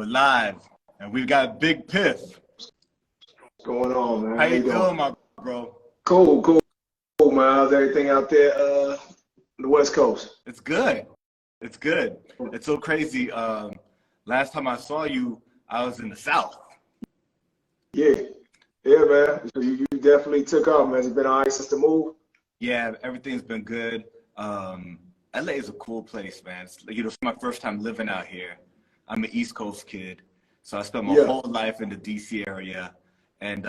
We're live, and we've got Big Piph. What's going on, man? How you doing, my bro? Cool, man. How's everything out there on the West Coast? It's good. It's good. It's so crazy. Last time I saw you, I was in the South. Yeah, man. So you definitely took off, man. It's been all right since the move? Yeah, everything's been good. LA is a cool place, man. It's my first time living out here. I'm an East Coast kid, so I spent my whole life in the DC area, and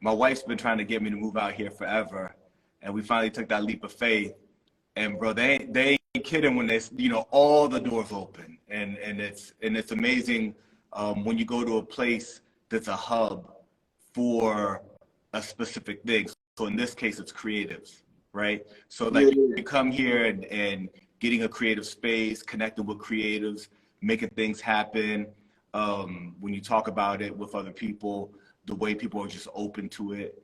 my wife's been trying to get me to move out here forever, and we finally took that leap of faith. And bro, they ain't kidding when they, all the doors open, and it's amazing when you go to a place that's a hub for a specific thing. So in this case, it's creatives, right? So like you come here and getting a creative space, connecting with creatives, making things happen. When you talk about it with other people, the way people are just open to it,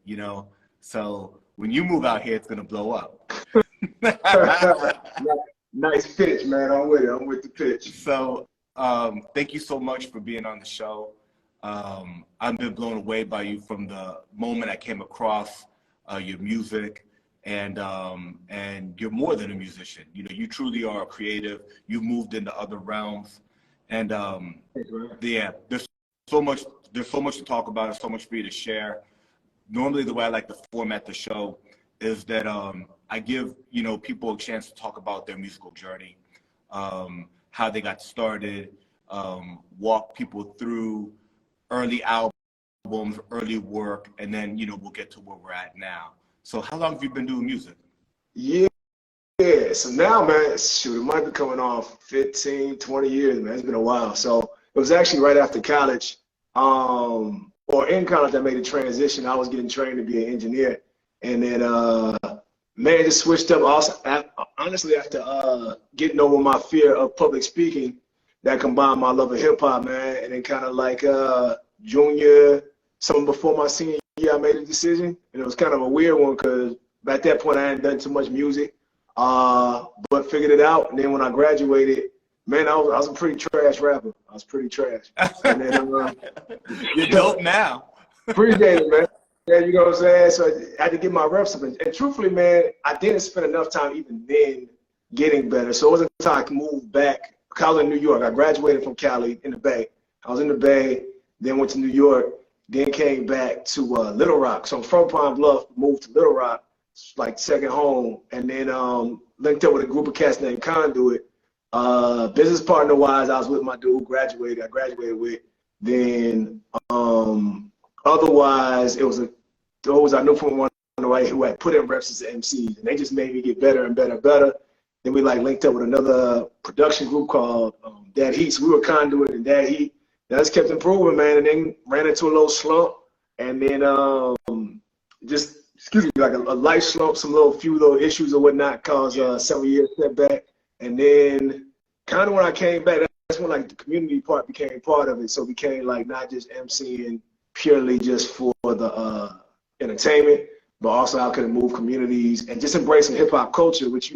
So when you move out here, it's gonna blow up. Nice pitch, man. I'm with it. I'm with the pitch. So thank you so much for being on the show. I've been blown away by you from the moment I came across your music, and you're more than a musician. You truly are a creative. You've moved into other realms, and yeah, there's so much to talk about. There's so much for you to share. Normally, the way I like to format the show is that I give people a chance to talk about their musical journey, how they got started, walk people through early albums, early work, and then we'll get to where we're at now. So how long have you been doing music? Yeah. So now, man, shoot, it might be coming off 15, 20 years, man. It's been a while. So it was actually right after college, or in college, I made a transition. I was getting trained to be an engineer, and then man, just switched up. Also, honestly, after getting over my fear of public speaking, that combined my love of hip hop, man, and then kind of like junior, something before my senior year, I made a decision, and it was kind of a weird one because at that point I hadn't done too much music, but figured it out. And then when I graduated, man, I was a pretty trash rapper. I was pretty trash. And then you're dope now. Appreciate it, man. Yeah, you know what I'm saying? So I had to get my reps up. And truthfully, man, I didn't spend enough time even then getting better. So it wasn't until I moved back. I was in New York. I graduated from Cali in the Bay. I was in the Bay, then went to New York, then came back to Little Rock. So I'm from Pine Bluff, moved to Little Rock, like second home, and then linked up with a group of cats named Conduit. Business partner-wise, I was with my dude who I graduated with. Then otherwise, it was those I knew from one on the right who had put in reps as MCs, and they just made me get better and better and better. Then we linked up with another production group called Dad Heat. So we were Conduit and Dad Heat. That just kept improving, man, and then ran into a little slump, and then like a life slump, few little issues or whatnot caused several years setback. And then kind of when I came back, that's when like the community part became part of it. So it became like not just MCing purely just for the entertainment, but also how could it move communities and just embracing hip hop culture, which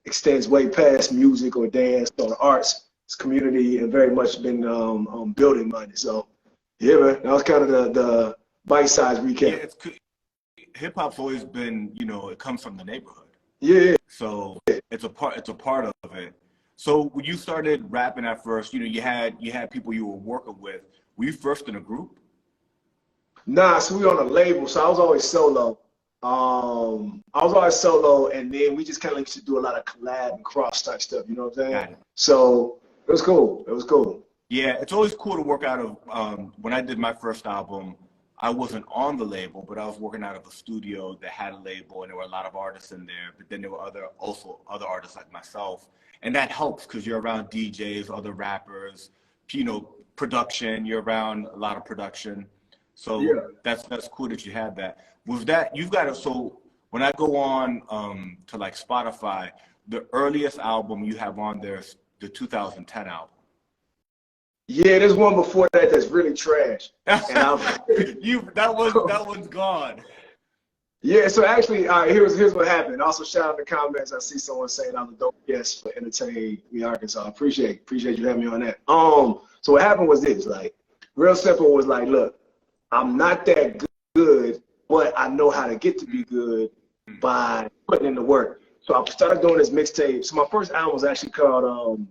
extends way past music or dance or the arts. It's community and very much been building minded. So yeah, man, that was kind of the bite-sized recap. Yeah, hip hop's always been, it comes from the neighborhood. Yeah. So it's a part of it. So when you started rapping at first, you had people you were working with. Were you first in a group? Nah, so we were on a label, so I was always solo. And then we just kind of used to do a lot of collab and cross type stuff. You know what I'm saying? So it was cool. It was cool. Yeah, it's always cool to work out of. When I did my first album, I wasn't on the label, but I was working out of a studio that had a label, and there were a lot of artists in there. But then there were other artists like myself, and that helps because you're around DJs, other rappers, production. You're around a lot of production, so yeah. That's cool that you had that. With that, you've got to. So when I go on to like Spotify, the earliest album you have on there is the 2010 album. Yeah, there's one before that that's really trash. And that one's gone. Yeah, so actually, here's what happened. Also, shout out in the comments. I see someone saying I'm a dope guest for Entertain Me Arkansas. Appreciate you having me on that. So what happened was this, like, real simple was like, look, I'm not that good, but I know how to get to be good by putting in the work. So I started doing this mixtape. So my first album was actually called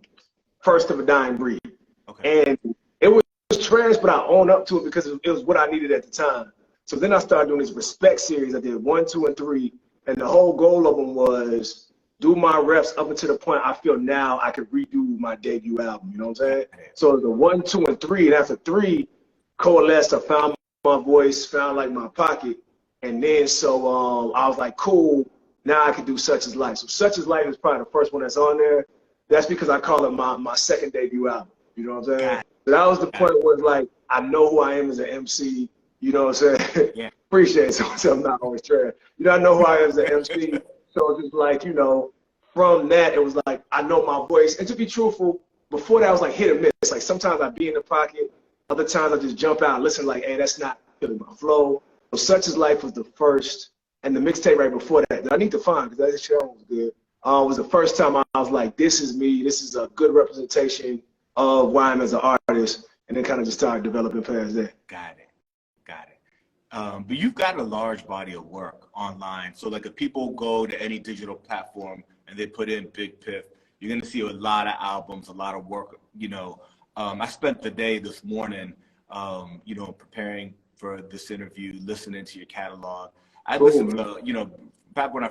First of a Dying Breed. Okay. And it was trash, but I own up to it because it was what I needed at the time. So then I started doing this Respect series. I did 1, 2, and 3. And the whole goal of them was do my reps up until the point I feel now I could redo my debut album. You know what I'm saying? So the 1, 2, and 3, and after 3 coalesced, I found my voice, found like my pocket. And then so I was like, cool, now I can do Such Is Life. So Such Is Life is probably the first one that's on there. That's because I call it my second debut album. You know what I'm saying? So that was the point where it's like, I know who I am as an MC. You know what I'm saying? Yeah. Appreciate it. So I'm not always trying. You know, I know who I am as an MC. So it's just like, you know, from that, it was like, I know my voice. And to be truthful, before that, I was like hit or miss. Like sometimes I'd be in the pocket. Other times I just jump out and listen like, hey, that's not feeling my flow. So Such Is Life was the first. And the mixtape right before that I need to find because that shit was good. Was the first time I was like, this is me. This is a good representation of why I'm as an artist. And then kind of just started developing past that. Got it. But you've got a large body of work online. So like if people go to any digital platform and they put in Big Piph, you're going to see a lot of albums, a lot of work. You know, I spent the day this morning, you know, preparing for this interview, listening to your catalog. I listened to, you know, back when I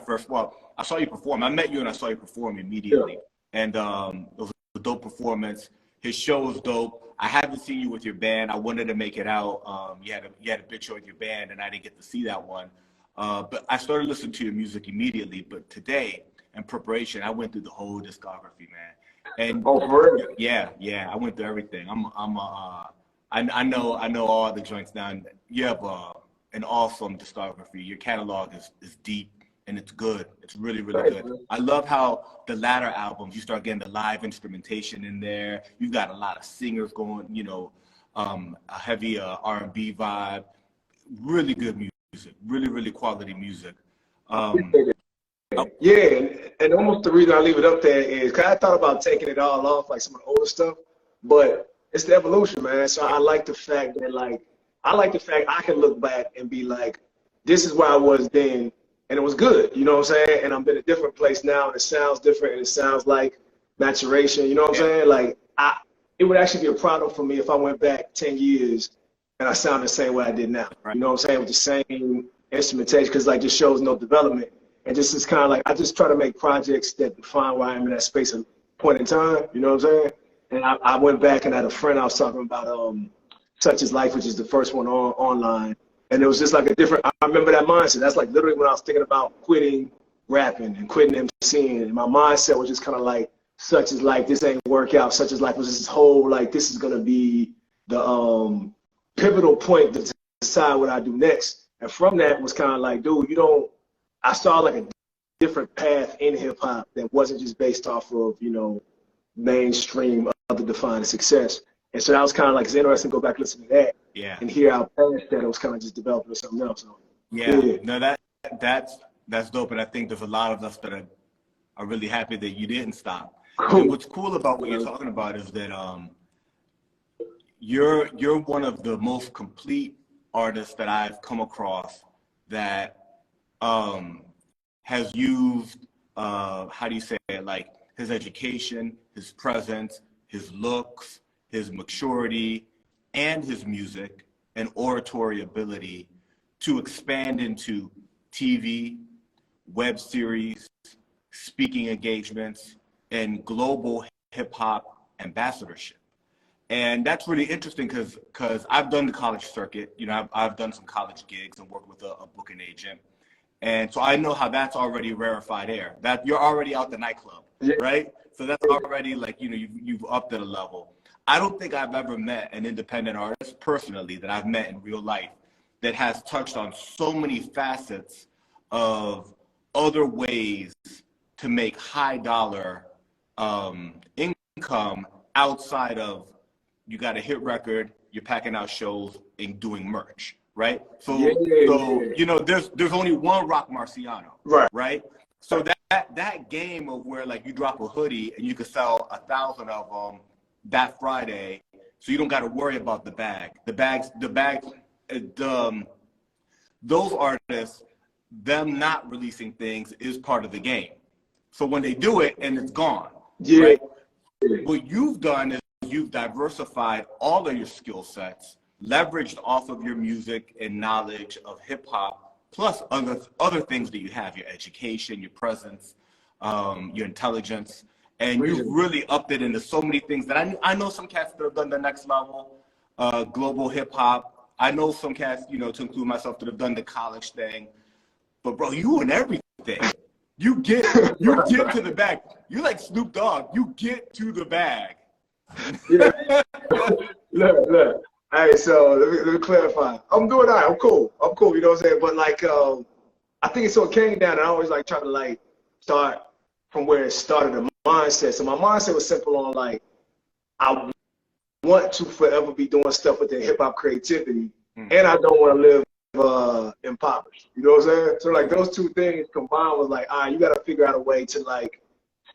saw you perform. I met you and I saw you perform immediately. Yeah. And it was a dope performance. His show was dope. I haven't seen you with your band. I wanted to make it out. You had a big show with your band, and I didn't get to see that one. But I started listening to your music immediately. But today, in preparation, I went through the whole discography, man. And for real? Yeah, I went through everything. I know all the joints now. And you have an awesome discography. Your catalog is deep. And it's good. It's really, really good. I love how the latter albums, you start getting the live instrumentation in there. You've got a lot of singers going, you know, a heavy R&B vibe. Really good music. Really, really quality music. Yeah, and almost the reason I leave it up there is because I thought about taking it all off, like some of the older stuff, but it's the evolution, man. So I like the fact that, I can look back and be like, this is where I was then. And it was good, you know what I'm saying? And I'm in a different place now, and it sounds different, and it sounds like maturation, you know what I'm saying? Like, it would actually be a problem for me if I went back 10 years and I sound the same way I did now. You know what I'm saying? With the same instrumentation, because, like, just shows no development. And just is kind of like, I just try to make projects that define where I am in that space at point in time, you know what I'm saying? And I went back and I had a friend I was talking about Such Is Life, which is the first one online. And it was just like a different, I remember that mindset. That's like literally when I was thinking about quitting rapping and quitting MCing. And my mindset was just kind of like, Such Is Life, this ain't work out. Such Is Life was this whole, like, this is going to be the pivotal point to decide what I do next. And from that was kind of like, dude, I saw like a different path in hip hop that wasn't just based off of, you know, mainstream other defined success. And so that was kind of like, it's interesting to go back and listen to that. Yeah. And hear how past that it was kind of just developing something else. So, no, that's dope. And I think there's a lot of us that are really happy that you didn't stop. Cool. And what's cool about what you're talking about is that you're one of the most complete artists that I've come across that has used how do you say it, like his education, his presence, his looks, his maturity, and his music and oratory ability to expand into TV, web series, speaking engagements, and global hip hop ambassadorship. And that's really interesting because I've done the college circuit. You know, I've done some college gigs and worked with a booking agent. And so I know how that's already rarefied air. That you're already out the nightclub, right? So that's already like, you know, you've upped at a level. I don't think I've ever met an independent artist personally that I've met in real life that has touched on so many facets of other ways to make high dollar income outside of you got a hit record, you're packing out shows and doing merch, right? So you know, there's only one Rock Marciano, right? So that game of where like you drop a hoodie and you could sell 1,000 of them that Friday, so you don't got to worry about the bag. Those artists, them not releasing things is part of the game. So when they do it and it's gone, Yeah. right? What you've done is you've diversified all of your skill sets, leveraged off of your music and knowledge of hip hop, plus other things that you have, your education, your presence, your intelligence, and you've really upped it into so many things that I know some cats that have done the next level, global hip hop. I know some cats, you know, to include myself, that have done the college thing. But bro, you in everything. You get to the bag. You like Snoop Dogg. You get to the bag. Yeah. Look. Hey, so let me clarify. I'm doing all right. I'm cool. You know what I'm saying? But like, I think it came down, and I always like try to like start from where it started, the mindset. So my mindset was simple on like, I want to forever be doing stuff within hip hop creativity, and I don't want to live impoverished. You know what I'm saying? So like those two things combined was like, all right, you got to figure out a way to like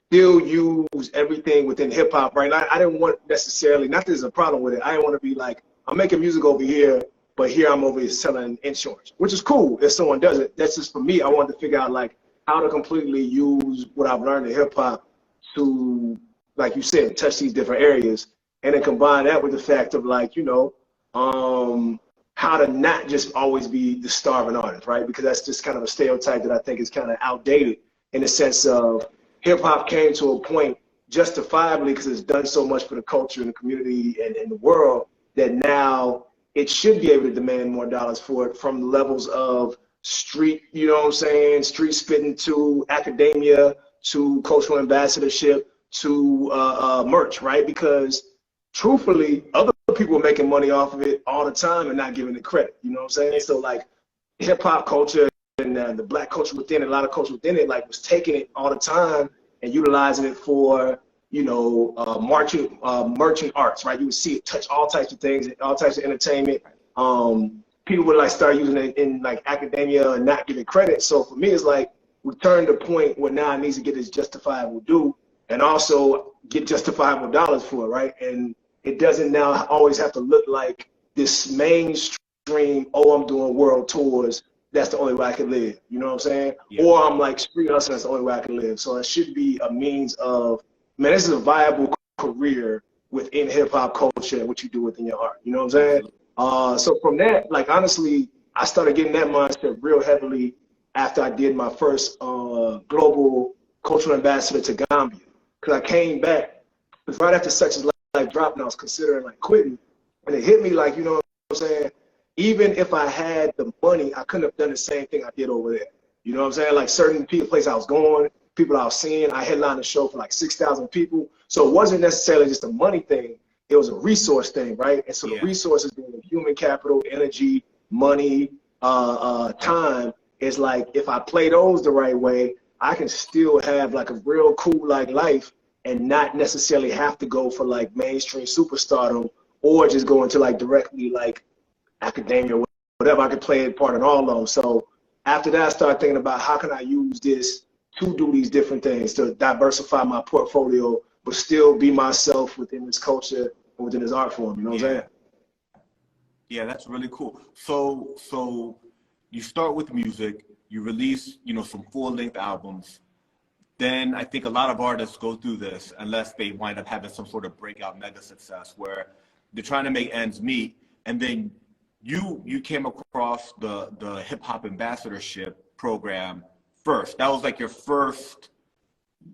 still use everything within hip hop, right? I didn't want necessarily, not that there's a problem with it. I didn't want to be like, I'm making music over here, but here I'm over here selling insurance, which is cool if someone does it. That's just for me. I wanted to figure out like how to completely use what I've learned in hip hop to, like you said, touch these different areas, and then combine that with the fact of like, you know, how to not just always be the starving artist, right? Because that's just kind of a stereotype that I think is kind of outdated in the sense of hip hop came to a point justifiably because it's done so much for the culture and the community and the world that now it should be able to demand more dollars for it, from the levels of street, you know what I'm saying, street spitting to academia to cultural ambassadorship to merch, right? Because truthfully, other people are making money off of it all the time and not giving it credit, you know what I'm saying? So like hip hop culture and the black culture within it, a lot of culture within it, like was taking it all the time and utilizing it for, you know, merchant arts, right? You would see it touch all types of things, all types of entertainment. People would like start using it in like academia and not giving credit. So for me, it's like we turned the point where now it needs to get its justifiable due and also get justifiable dollars for it, right? And it doesn't now always have to look like this mainstream, oh, I'm doing world tours, that's the only way I can live, you know what I'm saying? Yeah. Or I'm like street hustling, that's the only way I can live. So it should be a means of, man, this is a viable career within hip hop culture and what you do within your art, you know what I'm saying? So from that, like honestly, I started getting that mindset real heavily after I did my first global cultural ambassador to Gambia. Because I came back, because right after Such Is Life dropped and I was considering like quitting, and it hit me like, you know what I'm saying? Even if I had the money, I couldn't have done the same thing I did over there. You know what I'm saying? Like certain places I was going, people I was seeing, I headlined a show for like 6,000 people. So it wasn't necessarily just a money thing. It was a resource thing, right? And so the resources being human capital, energy, money, time, is like if I play those the right way, I can still have like a real cool like life and not necessarily have to go for like mainstream superstardom or just go into like directly like academia or whatever. I could play a part in all of them. So after that, I started thinking about how can I use this to do these different things, to diversify my portfolio, but still be myself within this culture and within this art form. You know what I'm saying? Yeah, that's really cool. So you start with music, you release, you know, some full-length albums. Then I think a lot of artists go through this unless they wind up having some sort of breakout mega success where they're trying to make ends meet. And then you came across the hip hop ambassadorship program first. That was like your first.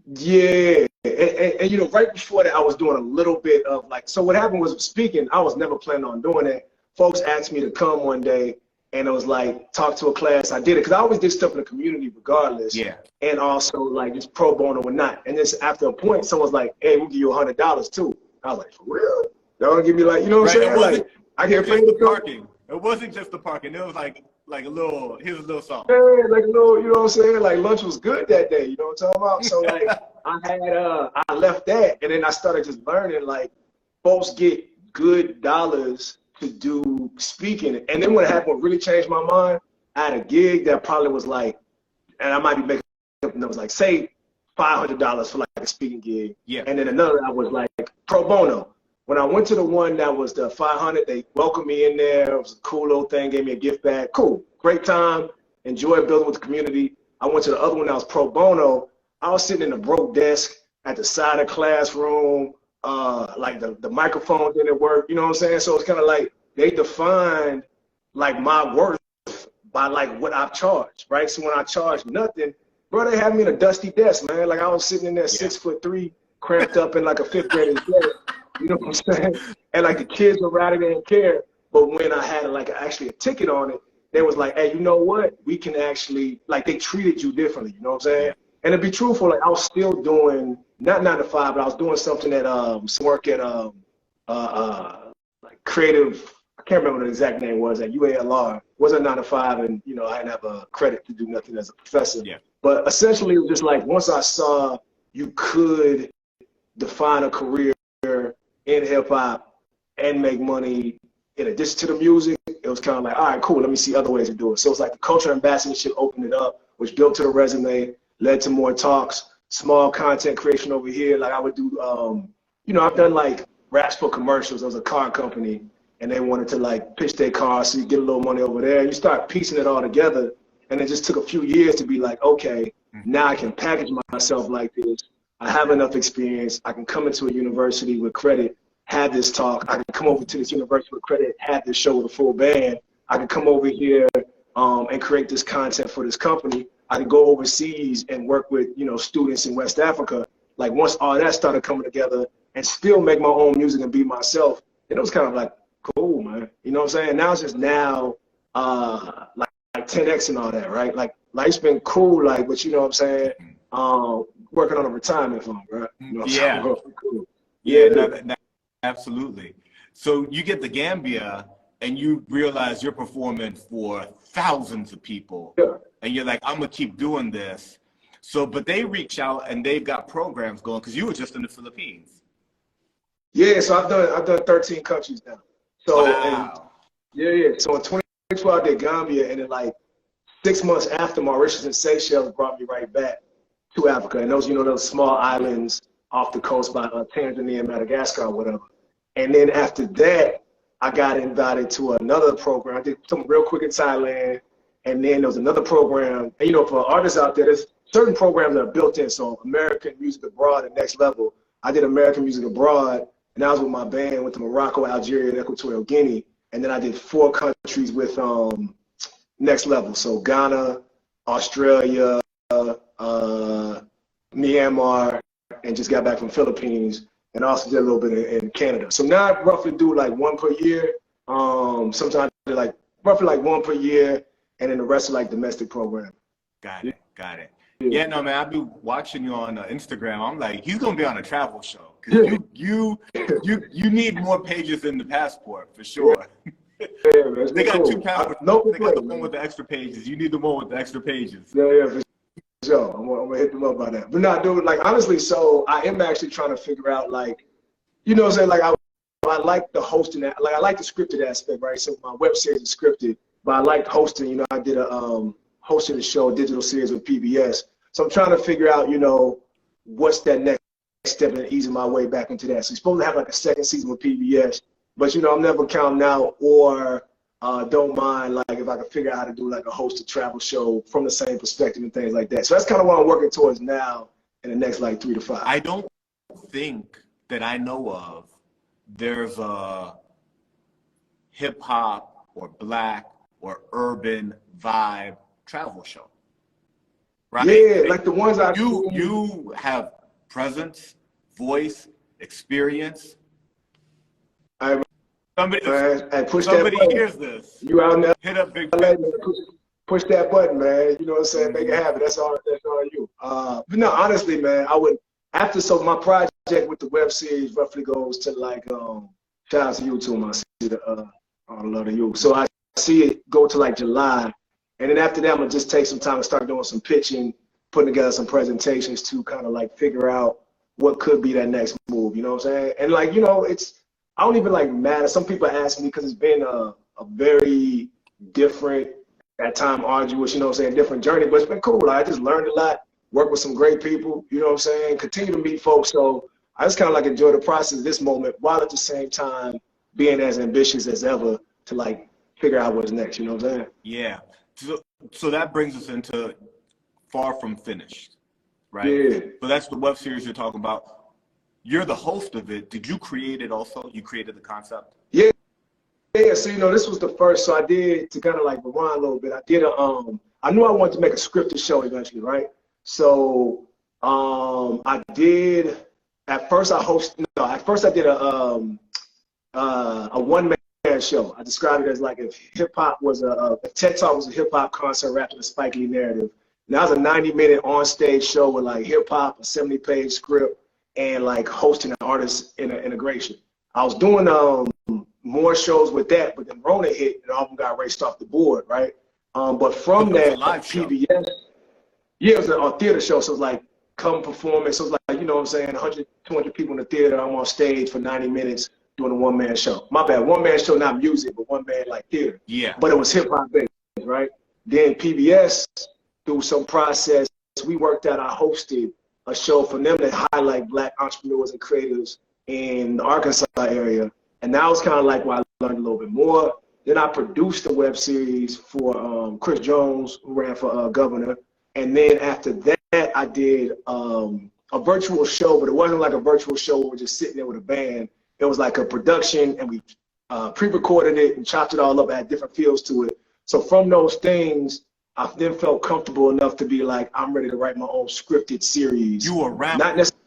Yeah, and you know, right before that, I was doing a little bit of like, so what happened was speaking, I was never planning on doing it. Folks asked me to come one day and it was like, talk to a class. I did it because I always did stuff in the community regardless. Yeah. And also like just pro bono or not. And then after a point, someone's like, hey, we'll give you $100 too. I was like, for real? Y'all gonna give me like, you know what I'm saying? Like, I get paid the parking. It wasn't just the parking. It was like a little, here's a little something. Yeah, like a little, you know what I'm saying? Like lunch was good that day, you know what I'm talking about? So like I left that and then I started just learning like folks get good dollars to do speaking. And then what happened, what really changed my mind, I had a gig that probably was like, and I might be making up numbers, like say $500 for like a speaking gig. Yeah. And then another I was like pro bono. when I went to the one that was the 500, they welcomed me in there. It was a cool little thing, gave me a gift bag. Cool, great time, enjoyed building with the community. I went to the other one that was pro bono. I was sitting in a broke desk at the side of the classroom, like the microphone didn't work, you know what I'm saying? So it's kind of like they defined like my worth by like what I've charged, right? So when I charged nothing, bro, they had me in a dusty desk, man. Like I was sitting in there 6'3", cramped up in like a fifth grader's bed. You know what I'm saying? And like the kids were riding, they didn't care. But when I had like actually a ticket on it, they was like, hey, you know what? We can actually, like they treated you differently, you know what I'm saying? And to be truthful, like I was still doing, not 9 to 5, but I was doing something at some work at like creative, I can't remember what the exact name was, at UALR. Wasn't 9 to 5, and you know, I didn't have a credit to do nothing as a professor. Yeah. But essentially it was just like once I saw you could define a career in hip hop and make money in addition to the music, it was kind of like, all right, cool, let me see other ways to do it. So it's like the culture ambassadorship opened it up, which built to the resume, led to more talks, small content creation over here. Like I would do, you know, I've done like raps for commercials. There was a car company and they wanted to like pitch their car, so you get a little money over there. You start piecing it all together. And it just took a few years to be like, okay, now I can package myself like this. I have enough experience. I can come into a university with credit, have this talk. I can come over to this university with credit, have this show with a full band. I can come over here and create this content for this company. I can go overseas and work with, you know, students in West Africa. Like once all that started coming together and still make my own music and be myself, it was kind of like, cool, man. You know what I'm saying? Now it's just like 10X and all that, right? Like life's been cool, like, but you know what I'm saying? Working on a retirement fund, right? You know what I'm saying? Cool. No, absolutely. So you get the Gambia and you realize you're performing for thousands of people. Yeah. And you're like, I'm gonna keep doing this. So, but they reach out and they've got programs going because you were just in the Philippines. Yeah, so I've done 13 countries now. So wow. So in 2012 I did Gambia, and then like 6 months after, Mauritius and Seychelles brought me right back to Africa. And those, you know, those small islands off the coast by Tanzania and Madagascar or whatever. And then after that, I got invited to another program. I did something real quick in Thailand. And then there was another program. And, you know, for artists out there, there's certain programs that are built in. So American Music Abroad, the next level. I did American Music Abroad, and I was with my band, went to Morocco, Algeria, and Equatorial Guinea. And then I did 4 countries with next level. So Ghana, Australia, Myanmar, and just got back from Philippines, and also did a little bit in Canada. So now I roughly do like 1 per year. Sometimes I do like roughly like 1 per year, and then the rest are like domestic program. Got it. Yeah, no, man, I've been watching you on Instagram. I'm like, he's gonna be on a travel show because you need more pages in the passport for sure. Yeah, man, they got cool. 2 passports. They got the one with the extra pages. You need the one with the extra pages. Yeah, for sure. I'm gonna hit them up by that. But nah, dude, like honestly, so I am actually trying to figure out, like, you know what I'm saying? Like I like the hosting, like I like the scripted aspect, right? So my web series is scripted, but I like hosting. You know, I did a hosted a show, a digital series with PBS. So I'm trying to figure out, you know, what's that next step in easing my way back into that. So you're supposed to have like a 2nd season with PBS, but you know, I'm never counting out or don't mind, like if I can figure out how to do like a hosted travel show from the same perspective and things like that. So that's kind of what I'm working towards now in the next like 3 to 5. I don't think that I know of there's a hip hop or black or urban vibe travel show. Right? Yeah, like the ones you have presence, voice, experience. Somebody hears this. You out there? Hit up Big push that button, man. You know what I'm saying? Make it happen. That's all you. But no, honestly, man, I would so my project with the web series roughly goes to like shout out to you too, my sister, I love you. So I see it go to like July. And then after that, I'm gonna just take some time to start doing some pitching, putting together some presentations to kind of like figure out what could be that next move. You know what I'm saying? And like, you know, I don't even like matter. Some people ask me because it's been a very different, at time arduous, you know what I'm saying, different journey, but it's been cool. Like, I just learned a lot, worked with some great people, you know what I'm saying, continue to meet folks. So I just kind of like enjoy the process of this moment while at the same time being as ambitious as ever to like figure out what's next. You know what I'm saying? Yeah. So that brings us into Far From Finished, right? Yeah. But that's the web series you're talking about. You're the host of it. Did you create it also? You created the concept? Yeah. Yeah, so this was the first. So I did, to kind of like rewind a little bit. I did I knew I wanted to make a scripted show eventually, right? So I did. At first, I did a one man show. I described it as like if hip hop was if TED Talk was a hip hop concert wrapped in a Spike Lee narrative. And that was a 90-minute on stage show with like hip hop, a 70-page script, and like hosting an artist integration. I was doing more shows with that, but then Rona hit and all of them got raced off the board, right? But from that, live PBS, yeah, it was a theater show, so it was like come performance. So it was like, you know what I'm saying, 100, 200 people in the theater. I'm on stage for 90 minutes doing a one-man show. My bad, one-man show, not music, but one-man like theater. Yeah. But it was hip-hop based, right? Then PBS, through some process, we worked out, I hosted a show for them to highlight Black entrepreneurs and creators in the Arkansas area. And that was kind of like where I learned a little bit more. Then I produced a web series for Chris Jones, who ran for governor. And then after that, I did a virtual show, but it wasn't like a virtual show where we're just sitting there with a band. It was like a production, and we pre-recorded it and chopped it all up, had different feels to it. So from those things, I then felt comfortable enough to be like, I'm ready to write my own scripted series. You were around. Not necessarily.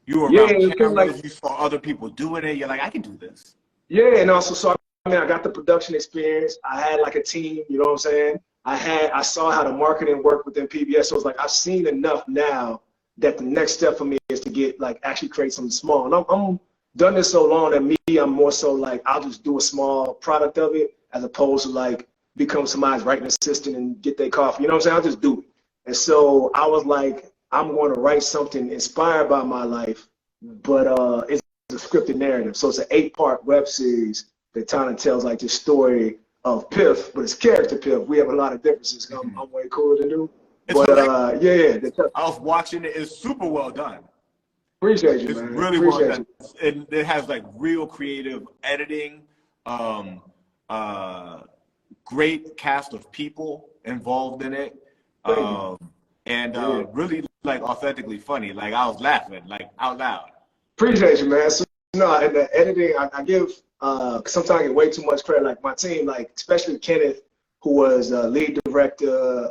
You were around cameras. Like, you saw other people doing it. You're like, I can do this. Yeah, and also, so I mean, I got the production experience. I had like a team. You know what I'm saying? I saw how the marketing worked within PBS. So it's like I've seen enough now that the next step for me is to get like actually create something small. And I'm done this so long that I'm more so like I'll just do a small product of it as opposed to like become somebody's writing assistant and get their coffee. You know what I'm saying? I'll just do it. And so I was like, I'm going to write something inspired by my life, but it's a scripted narrative. So it's an 8-part web series that kind of tells like the story of Piph, but it's character Piph. We have a lot of differences. I'm way cooler than you. But yeah. I was watching it. It's super well done. Appreciate you, it's man. It's really well done. And it has like real creative editing, great cast of people involved in it, and really like authentically funny. Like I was laughing like out loud. Appreciate you, man. So, and the editing, I give sometimes I get way too much credit. Like my team, like especially Kenneth, who was lead director,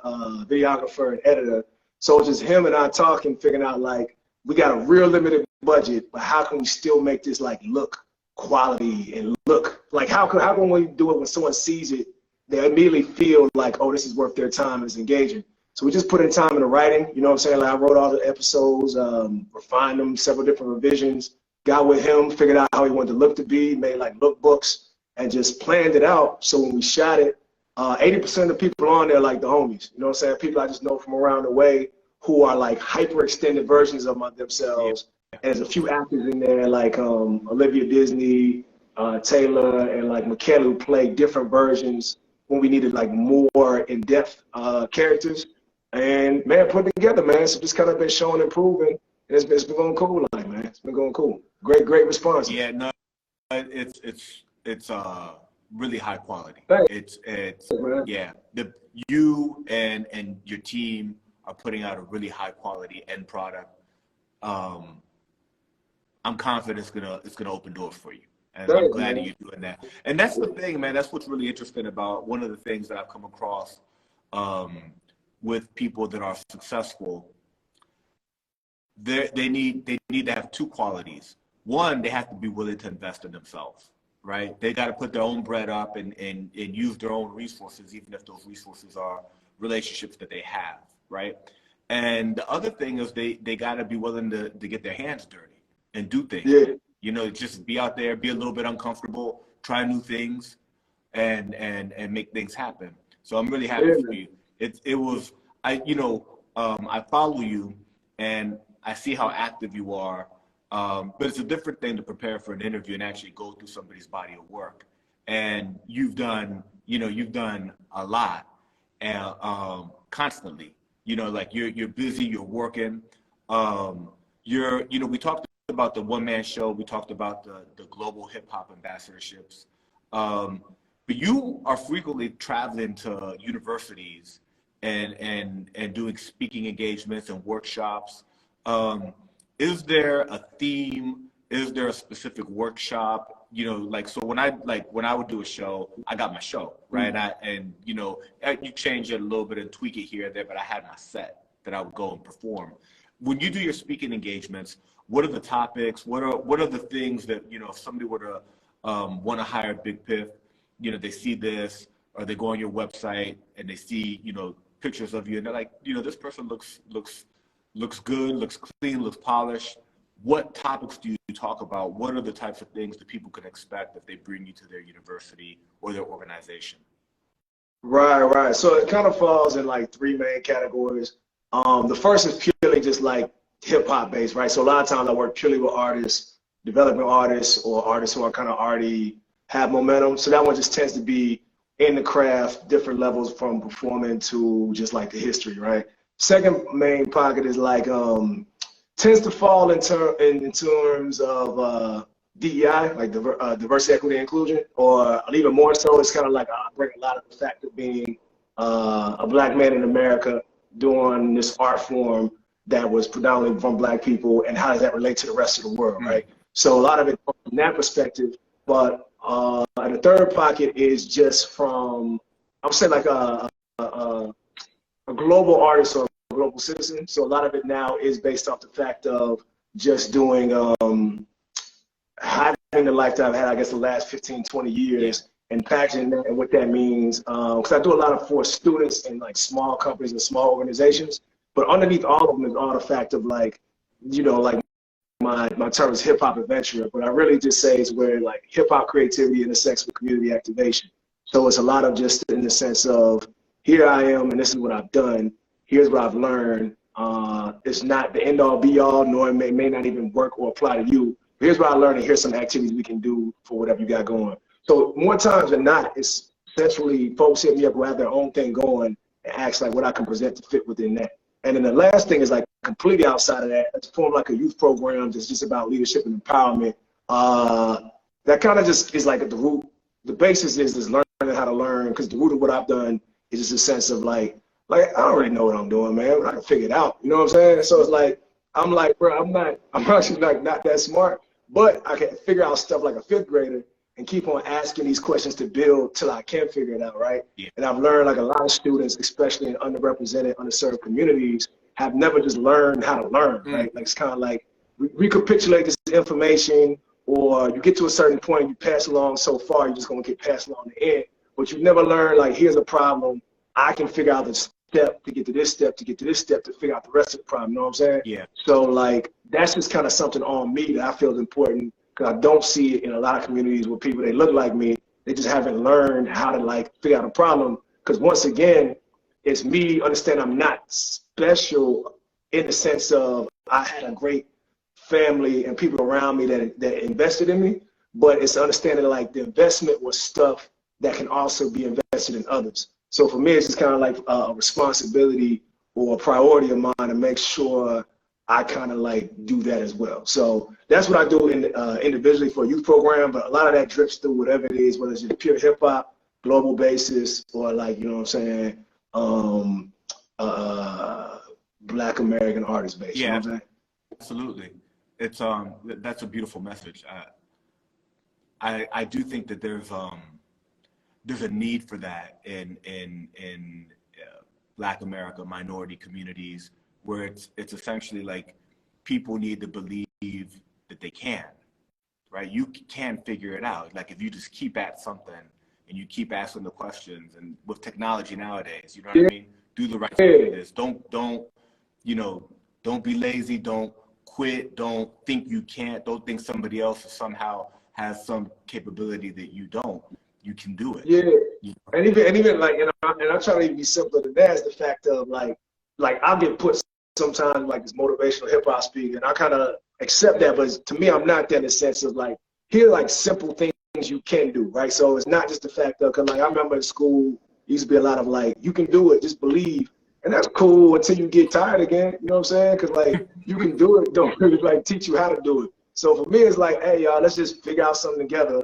videographer, and editor. So it's just him and I talking, figuring out like we got a real limited budget, but how can we still make this like look quality and look like how can we do it when someone sees it, they immediately feel like, oh, this is worth their time and it's engaging. So we just put in time in the writing. You know what I'm saying? Like I wrote all the episodes, refined them, several different revisions. Got with him, figured out how he wanted the look to be, made like lookbooks, and just planned it out. So when we shot it, 80% of the people on there like the homies. You know what I'm saying? People I just know from around the way who are like hyper extended versions of themselves. And there's a few actors in there like Olivia Disney, Taylor, and like Michaela who played different versions when we needed like more in-depth characters. And man, put it together, man. So just kind of been showing and proving. And it's been going cool, like man. It's been going cool. Great response. Yeah, no, it's really high quality. Thanks. It's yeah. You and your team are putting out a really high quality end product. I'm confident it's gonna open doors for you, and Thanks, I'm glad man. you're doing that. And that's the thing, man. That's what's really interesting about one of the things that I've come across with people that are successful. They need to have two qualities. One, they have to be willing to invest in themselves, right? They got to put their own bread up and use their own resources, even if those resources are relationships that they have, right? And the other thing is they got to be willing to get their hands dirty and do things. Yeah. You know, just be out there, be a little bit uncomfortable, try new things, and make things happen. So I'm really happy for you. I follow you and I see how active you are. But it's a different thing to prepare for an interview and actually go through somebody's body of work. And you've done a lot and constantly. You know, like you're busy, you're working. We talked about the one-man show. We talked about the global hip-hop ambassadorships. But you are frequently traveling to universities and doing speaking engagements and workshops. Is there a theme? Is there a specific workshop? You know, like, so when I would do a show, I got my show, right? And you know, you change it a little bit and tweak it here and there, but I had my set that I would go and perform. When you do your speaking engagements, what are the topics? What are the things that, you know, if somebody were to want to hire Big Piph, you know, they see this, or they go on your website and they see, you know, pictures of you, and they're like, you know, this person looks good, looks clean, looks polished. What topics do you talk about? What are the types of things that people can expect if they bring you to their university or their organization? Right. So it kind of falls in like three main categories. The first is purely just like hip hop based, right? So a lot of times I work purely with artists, development artists, or artists who are kind of already have momentum. So that one just tends to be in the craft, different levels from performing to just like the history, right? Second main pocket is like tends to fall in terms of DEI, like diversity, equity, inclusion, or even more so, it's kind of like I bring a lot of the fact of being a black man in America doing this art form that was predominantly from black people, and how does that relate to the rest of the world, right? So a lot of it from that perspective, but and the third pocket is just from, I would say like a global artist or a global citizen. So a lot of it now is based off the fact of just doing, having the life that I've had, I guess, the last 15, 20 years, and packaging that and what that means. Because I do a lot of for students in like small companies and small organizations, but underneath all of them is all the fact of like, you know, like my term is hip hop adventurer, but I really just say it's where like hip hop creativity intersects with community activation. So it's a lot of just in the sense of, here I am and this is what I've done. Here's what I've learned. It's not the end all be all, nor it may not even work or apply to you. Here's what I learned, and here's some activities we can do for whatever you got going. So more times than not, it's essentially folks hit me up who have their own thing going and ask like what I can present to fit within that. And then the last thing is like completely outside of that. It's formed like a youth program that's just about leadership and empowerment. That kind of just is like at the root. The basis is learning how to learn, because the root of what I've done is just a sense of like I don't really know what I'm doing, man, but I can figure it out. You know what I'm saying? So it's like, I'm like, bro, I'm actually like not that smart, but I can figure out stuff like a fifth grader and keep on asking these questions to build till I can figure it out, right? Yeah. And I've learned like a lot of students, especially in underrepresented, underserved communities, have never just learned how to learn, right? Like it's kind of like recapitulate this information, or you get to a certain point, you pass along so far, you're just gonna get passed along the end, but you've never learned like, here's a problem, I can figure out the step to get to this step, to get to this step, to figure out the rest of the problem, you know what I'm saying? Yeah. So like, that's just kind of something on me that I feel is important, because I don't see it in a lot of communities where people, they look like me, they just haven't learned how to like figure out a problem. Because once again, it's me understanding I'm not special in the sense of I had a great family and people around me that invested in me, but it's understanding like the investment was stuff that can also be invested in others. So for me, it's just kind of like a responsibility or a priority of mine to make sure I kind of like do that as well. So that's what I do individually for a youth program, but a lot of that drips through whatever it is, whether it's just pure hip hop, global basis, or like, you know what I'm saying, Black American artist base. Yeah, you know what I'm saying? Absolutely. It's that's a beautiful message. I do think that there's a need for that in Black America, minority communities, where it's essentially like people need to believe that they can, right? You can figure it out. Like if you just keep at something and you keep asking the questions, and with technology nowadays, you know what I mean? Do the right thing with this. Don't be lazy. Don't quit. Don't think you can't. Don't think somebody else somehow has some capability that you don't. You can do it. Yeah. You know? And even like, and I try to even be simpler than that, is the fact of like I'll get put sometimes like this motivational hip hop speaker, and I kind of accept that, but to me, I'm not that in the sense of like, here are like simple things you can do, right? So it's not just the fact of, cause like I remember in school, used to be a lot of like, you can do it, just believe. And that's cool until you get tired again, you know what I'm saying? Cause like, you can do it, don't really like teach you how to do it. So for me, it's like, hey, y'all, let's just figure out something together.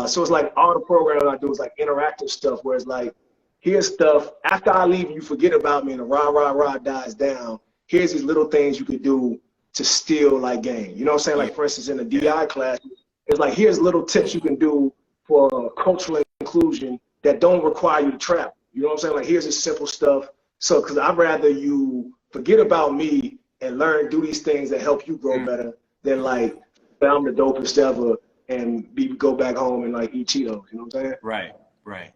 So it's like all the programming I do is like interactive stuff where it's like, here's stuff, after I leave, you forget about me and the rah, rah, rah dies down. Here's these little things you could do to still like gain. You know what I'm saying? Like, for instance, in the DI class, it's like, here's little tips you can do for cultural inclusion that don't require you to travel. You know what I'm saying? Like, here's this simple stuff. So, because I'd rather you forget about me and learn, do these things that help you grow better than like, I'm the dopest ever and go back home and like eat Cheetos. You know what I'm saying? Right, right.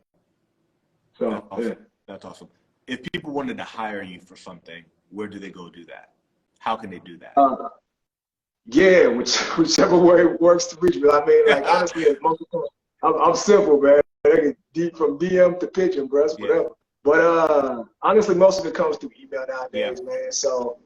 So, that's awesome. That's awesome. If people wanted to hire you for something, where do they go do that? How can they do that? Yeah, whichever way works to reach me. I mean, like, honestly, I'm simple, man. I can deep from DM to pigeon, bro. Whatever. But honestly, most of it comes through email nowadays, man. So,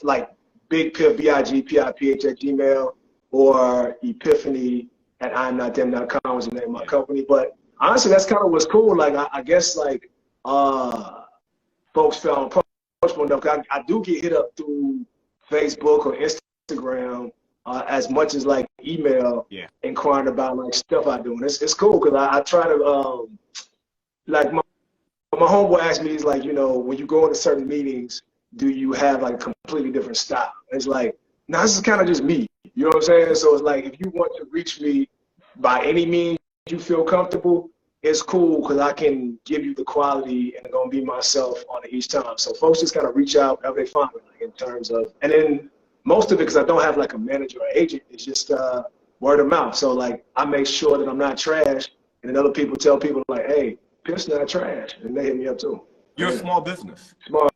like Big Piph, BIGPIPH at Gmail, or Epiphany at I'mNotThem.com is the name of my company. But honestly, that's kind of what's cool. Like, I guess, like, folks feel approachable enough. I do get hit up through Facebook or Instagram as much as like email inquiring about like stuff I do. And it's cool because I try to, like my homeboy asked me, he's like, you know, when you go into certain meetings, do you have like a completely different style? And it's like, no, this is kind of just me. You know what I'm saying? So it's like, if you want to reach me by any means you feel comfortable, it's cool because I can give you the quality and I'm going to be myself on it each time. So folks just kind of reach out whenever they find me, like, in terms of, and then most of it, because I don't have like a manager or agent, it's just word of mouth. So like, I make sure that I'm not trash, and then other people tell people like, hey, Piff's not trash, and they hit me up too. You're a small business. Small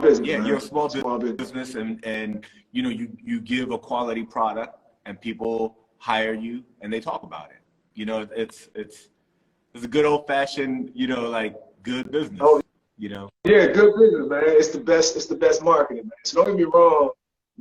business. Yeah, man. you're a small business, and you know, you give a quality product, and people hire you, and they talk about it. You know, it's a good old fashioned, you know, like good business. Oh, you know. Yeah, good business, man. It's the best. It's the best marketing, man. So don't get me wrong.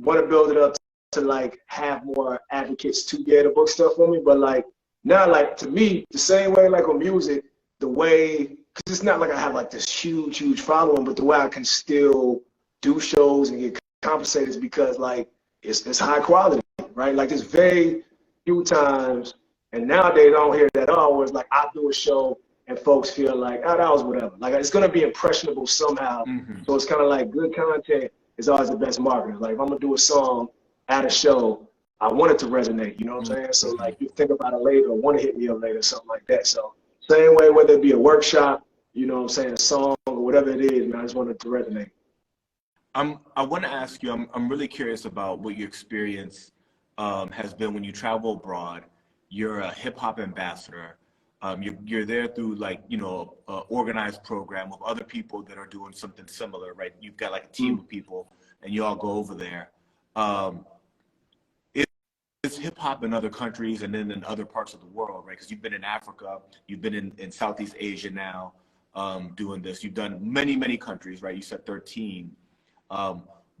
Want to build it up to like have more advocates to get a book stuff for me, but like now, like to me, the same way like on music, the way, because it's not like I have like this huge following, but the way I can still do shows and get compensated is because like it's high quality, right? Like there's very few times. And nowadays, I don't hear that at all, where it's like I do a show and folks feel like, oh, that was whatever. Like, it's going to be impressionable somehow. So it's kind of like good content is always the best marketing. Like, if I'm going to do a song at a show, I want it to resonate, you know what I'm saying? So, like, you think about it later or want to hit me up later, something like that. So, same way, whether it be a workshop, you know what I'm saying, a song or whatever it is, man, I just want it to resonate. I want to ask you, I'm really curious about what your experience has been when you travel abroad. You're a hip hop ambassador. You're there through like, you know, an organized program with other people that are doing something similar, right? You've got like a team of people and you all go over there. Is hip hop in other countries and then in other parts of the world, right? Because you've been in Africa, you've been in Southeast Asia now doing this. You've done many countries, right? You said 13.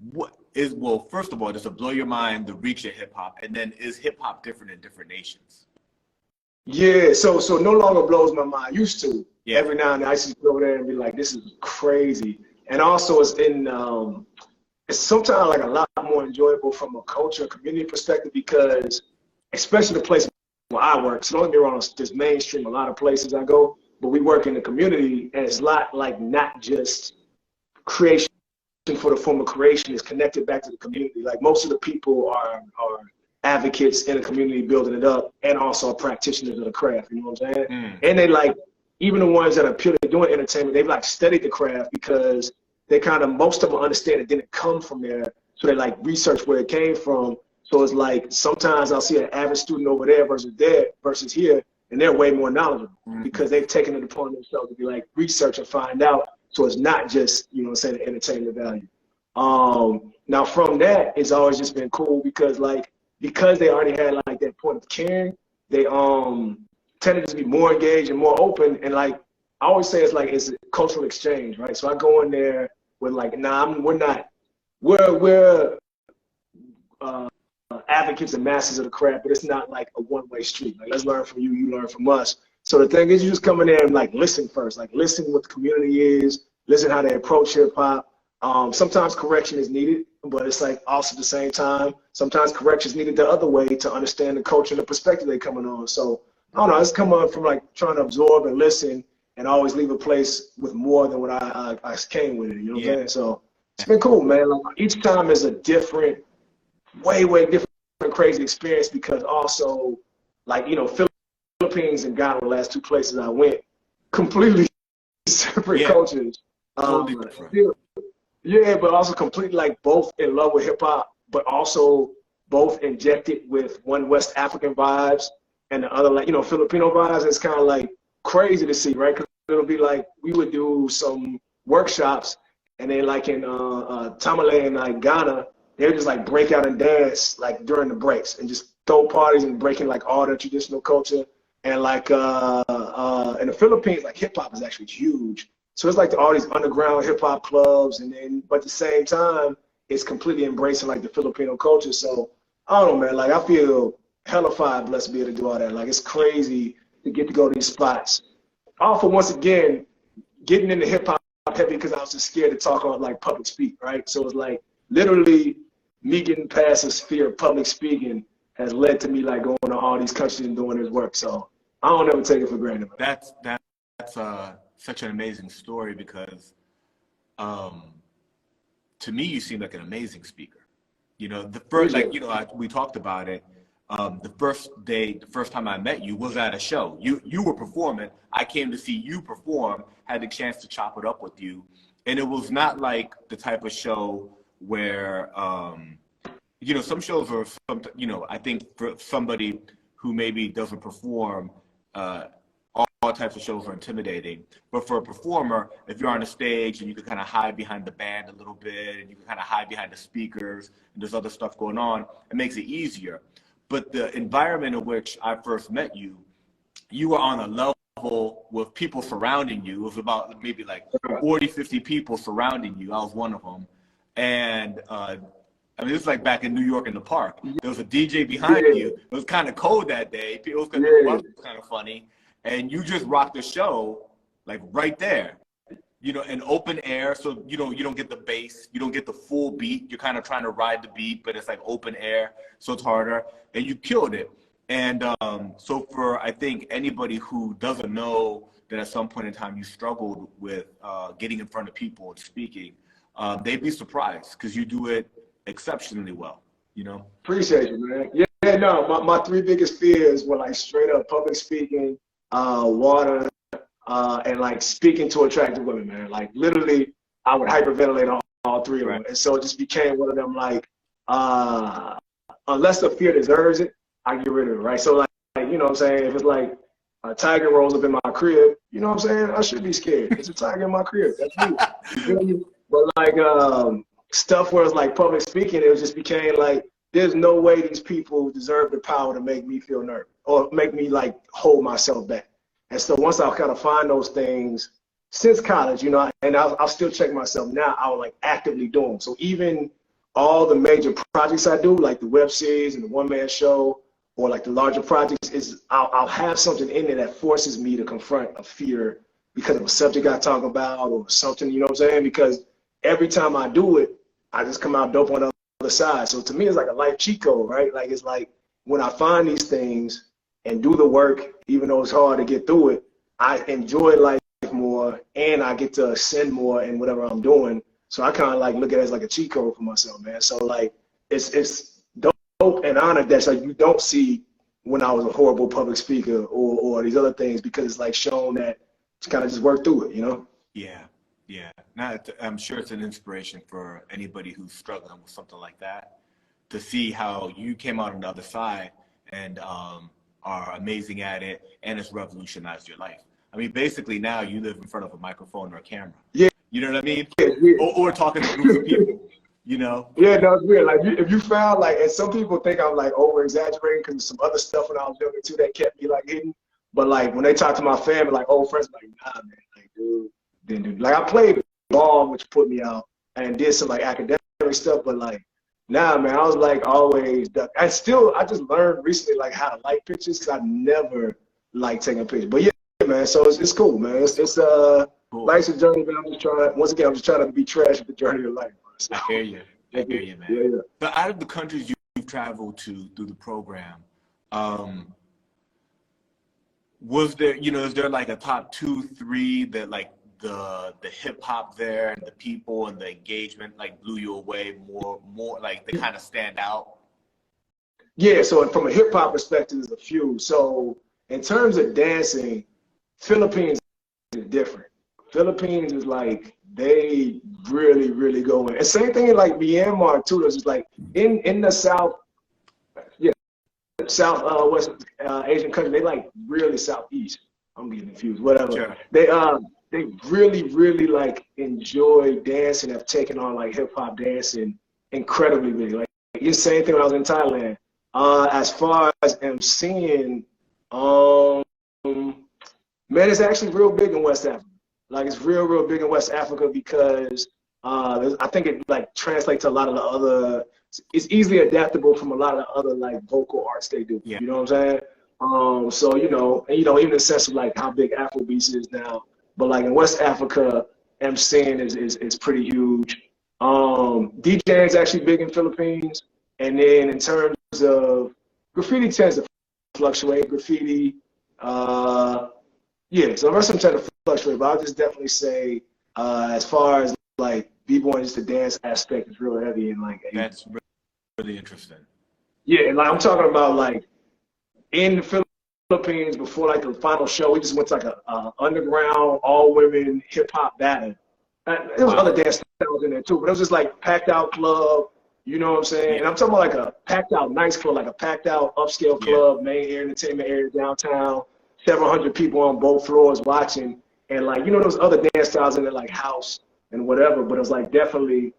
Well, first of all, does it blow your mind the reach of hip hop? And then is hip hop different in different nations? Yeah, so no longer blows my mind. Used to. Yeah. Every now and then I used to go there and be like, this is crazy. And also it's sometimes like a lot more enjoyable from a culture, community perspective, because especially the place where I work, so don't get me wrong, there's mainstream, a lot of places I go, but we work in the community and it's a lot like not just creation for the form of creation is connected back to the community. Like most of the people are advocates in the community building it up and also practitioners of the craft, you know what I'm saying? And they like, even the ones that are purely doing entertainment, they've like studied the craft because they kind of, most of them understand it didn't come from there. So they like research where it came from. So it's like, sometimes I'll see an average student over there versus here, and they're way more knowledgeable because they've taken it upon themselves to be like research and find out. So it's not just, you know what I'm saying, the entertainment value. Now from that, it's always just been cool because they already had like that point of caring, they tended to be more engaged and more open. And like, I always say it's a cultural exchange, right? So I go in there with like, we're advocates and masters of the craft, but it's not like a one-way street. Like, let's learn from you, you learn from us. So the thing is, you just come in there and like listen first, like listen what the community is, listen how they approach hip hop, Sometimes correction is needed, but it's like also at the same time, sometimes correction is needed the other way to understand the culture and the perspective they're coming on. So I don't know, it's come on from like trying to absorb and listen and always leave a place with more than what I came with it. You know what I'm saying? So it's been cool, man. Like each time is a different, way different, crazy experience because also, like, you know, Philippines and Ghana, the last two places I went, completely separate cultures. Totally different. Yeah, but also completely like both in love with hip hop, but also both injected with one West African vibes and the other, like, you know, Filipino vibes. It's kind of like crazy to see, right? Because it'll be like we would do some workshops, and then like in Tamale and like Ghana, they would just like break out and dance like during the breaks and just throw parties and breaking like all the traditional culture. And like in the Philippines, like hip hop is actually huge. So it's like all these underground hip hop clubs, and then but at the same time, it's completely embracing like the Filipino culture. So I don't know, man. Like I feel hella blessed to be able to do all that. Like it's crazy to get to go to these spots. All for once again getting into hip hop heavy because I was just scared to talk on like public speak, right? So it's like literally me getting past the sphere of public speaking has led to me like going to all these countries and doing this work. So I don't ever take it for granted. That's such an amazing story because to me you seem like an amazing speaker. You know, the first, like, you know, we talked about it. The first time I met you was at a show. You were performing. I came to see you perform, had the chance to chop it up with you. And it was not like the type of show where, you know, some shows are, you know, I think for somebody who maybe doesn't perform, all types of shows are intimidating. But for a performer, if you're on a stage and you can kind of hide behind the band a little bit and you can kind of hide behind the speakers and there's other stuff going on, it makes it easier. But the environment in which I first met you, you were on a level with people surrounding you. It was about maybe like 40, 50 people surrounding you. I was one of them. And I mean, this is like back in New York in the park. There was a DJ behind you. It was kind of cold that day. It was kind of funny. And you just rocked the show like right there, you know, in open air. So, you know, you don't get the bass, you don't get the full beat. You're kind of trying to ride the beat, but it's like open air. So it's harder, and you killed it. And so for, I think, anybody who doesn't know that at some point in time you struggled with getting in front of people and speaking, they'd be surprised because you do it exceptionally well, you know? Appreciate you, man. Yeah, no, my three biggest fears were like straight up public speaking, water, and like speaking to attractive women, man. Like literally, I would hyperventilate on all three of them. And so it just became one of them like, unless the fear deserves it, I get rid of it, right? So like you know what I'm saying? If it's like a tiger rolls up in my crib, you know what I'm saying? I should be scared. It's a tiger in my crib. That's me. You feel me? But like stuff where it's like public speaking, it just became like, there's no way these people deserve the power to make me feel nervous or make me like hold myself back. And so once I kind of find those things since college, you know, and I'll still check myself now, I'll like actively do them. So even all the major projects I do, like the web series and the one-man show, or like the larger projects, is I'll have something in there that forces me to confront a fear because of a subject I talk about or something, you know what I'm saying? Because every time I do it, I just come out dope on the other side. So to me, it's like a life cheat code, right? Like it's like when I find these things and do the work, even though it's hard to get through it, I enjoy life more and I get to ascend more in whatever I'm doing. So I kind of like look at it as like a cheat code for myself, man. So like it's dope and honored that like you don't see when I was a horrible public speaker or these other things, because it's like shown that to kind of just work through it, you know? Yeah. Yeah, now I'm sure it's an inspiration for anybody who's struggling with something like that, to see how you came out on the other side and are amazing at it, and it's revolutionized your life. I mean, basically now you live in front of a microphone or a camera. Yeah. You know what I mean? Yeah. Or talking to groups of people, you know? Yeah, no, it's weird. Like if you found like, and some people think I'm like over exaggerating because of some other stuff when I was younger too that kept me like hidden. But like when they talk to my family, like old friends, like, nah, man, like dude. Like I played ball, which put me out, and did some like academic stuff, but like nah, man, I was like always I just learned recently like how to like pictures because I never like taking pictures. But yeah, man, so it's cool, man. It's Cool. Life's a journey, but once again, I'm just trying to be trash at the journey of life. So, I hear you. I hear you, man. Yeah. But out of the countries you've traveled to through the program, was there, is there like a top 2, 3 that like the hip hop there and the people and the engagement like blew you away more like they kind of stand out? Yeah, so from a hip hop perspective, there's a few. So in terms of dancing, Philippines is different. Philippines is like, they really, really go in. And same thing in like Myanmar too. There's just like in the South, West Asian country, they like really Southeast. I'm getting confused, whatever. Sure. They really, really like enjoy dancing, have taken on like hip hop dancing incredibly big. Like the same thing when I was in Thailand. As far as MCing, man, it's actually real big in West Africa. Like it's real big in West Africa because I think it like translates to a lot of the other. It's easily adaptable from a lot of the other like vocal arts they do. Yeah. You know what I'm saying? So even in the sense of like how big Afrobeats is now, but like in West Africa, MCing is pretty huge. DJing is actually big in Philippines, and then in terms of graffiti tends to fluctuate. Graffiti, so the rest of them tend to fluctuate, but I'll just definitely say as far as like b-boy, just the dance aspect is real heavy and like that's really interesting. Yeah, and like I'm talking about like in the Philippines before like the final show, we just went to like a underground all women hip hop battle. There was other dance styles in there too, but it was just like packed out club. You know what I'm saying? Yeah. And I'm talking about like a packed out nice club, like a packed out upscale club, main air entertainment area downtown. Several hundred people on both floors watching, and like there was other dance styles in there like house and whatever, but it was like definitely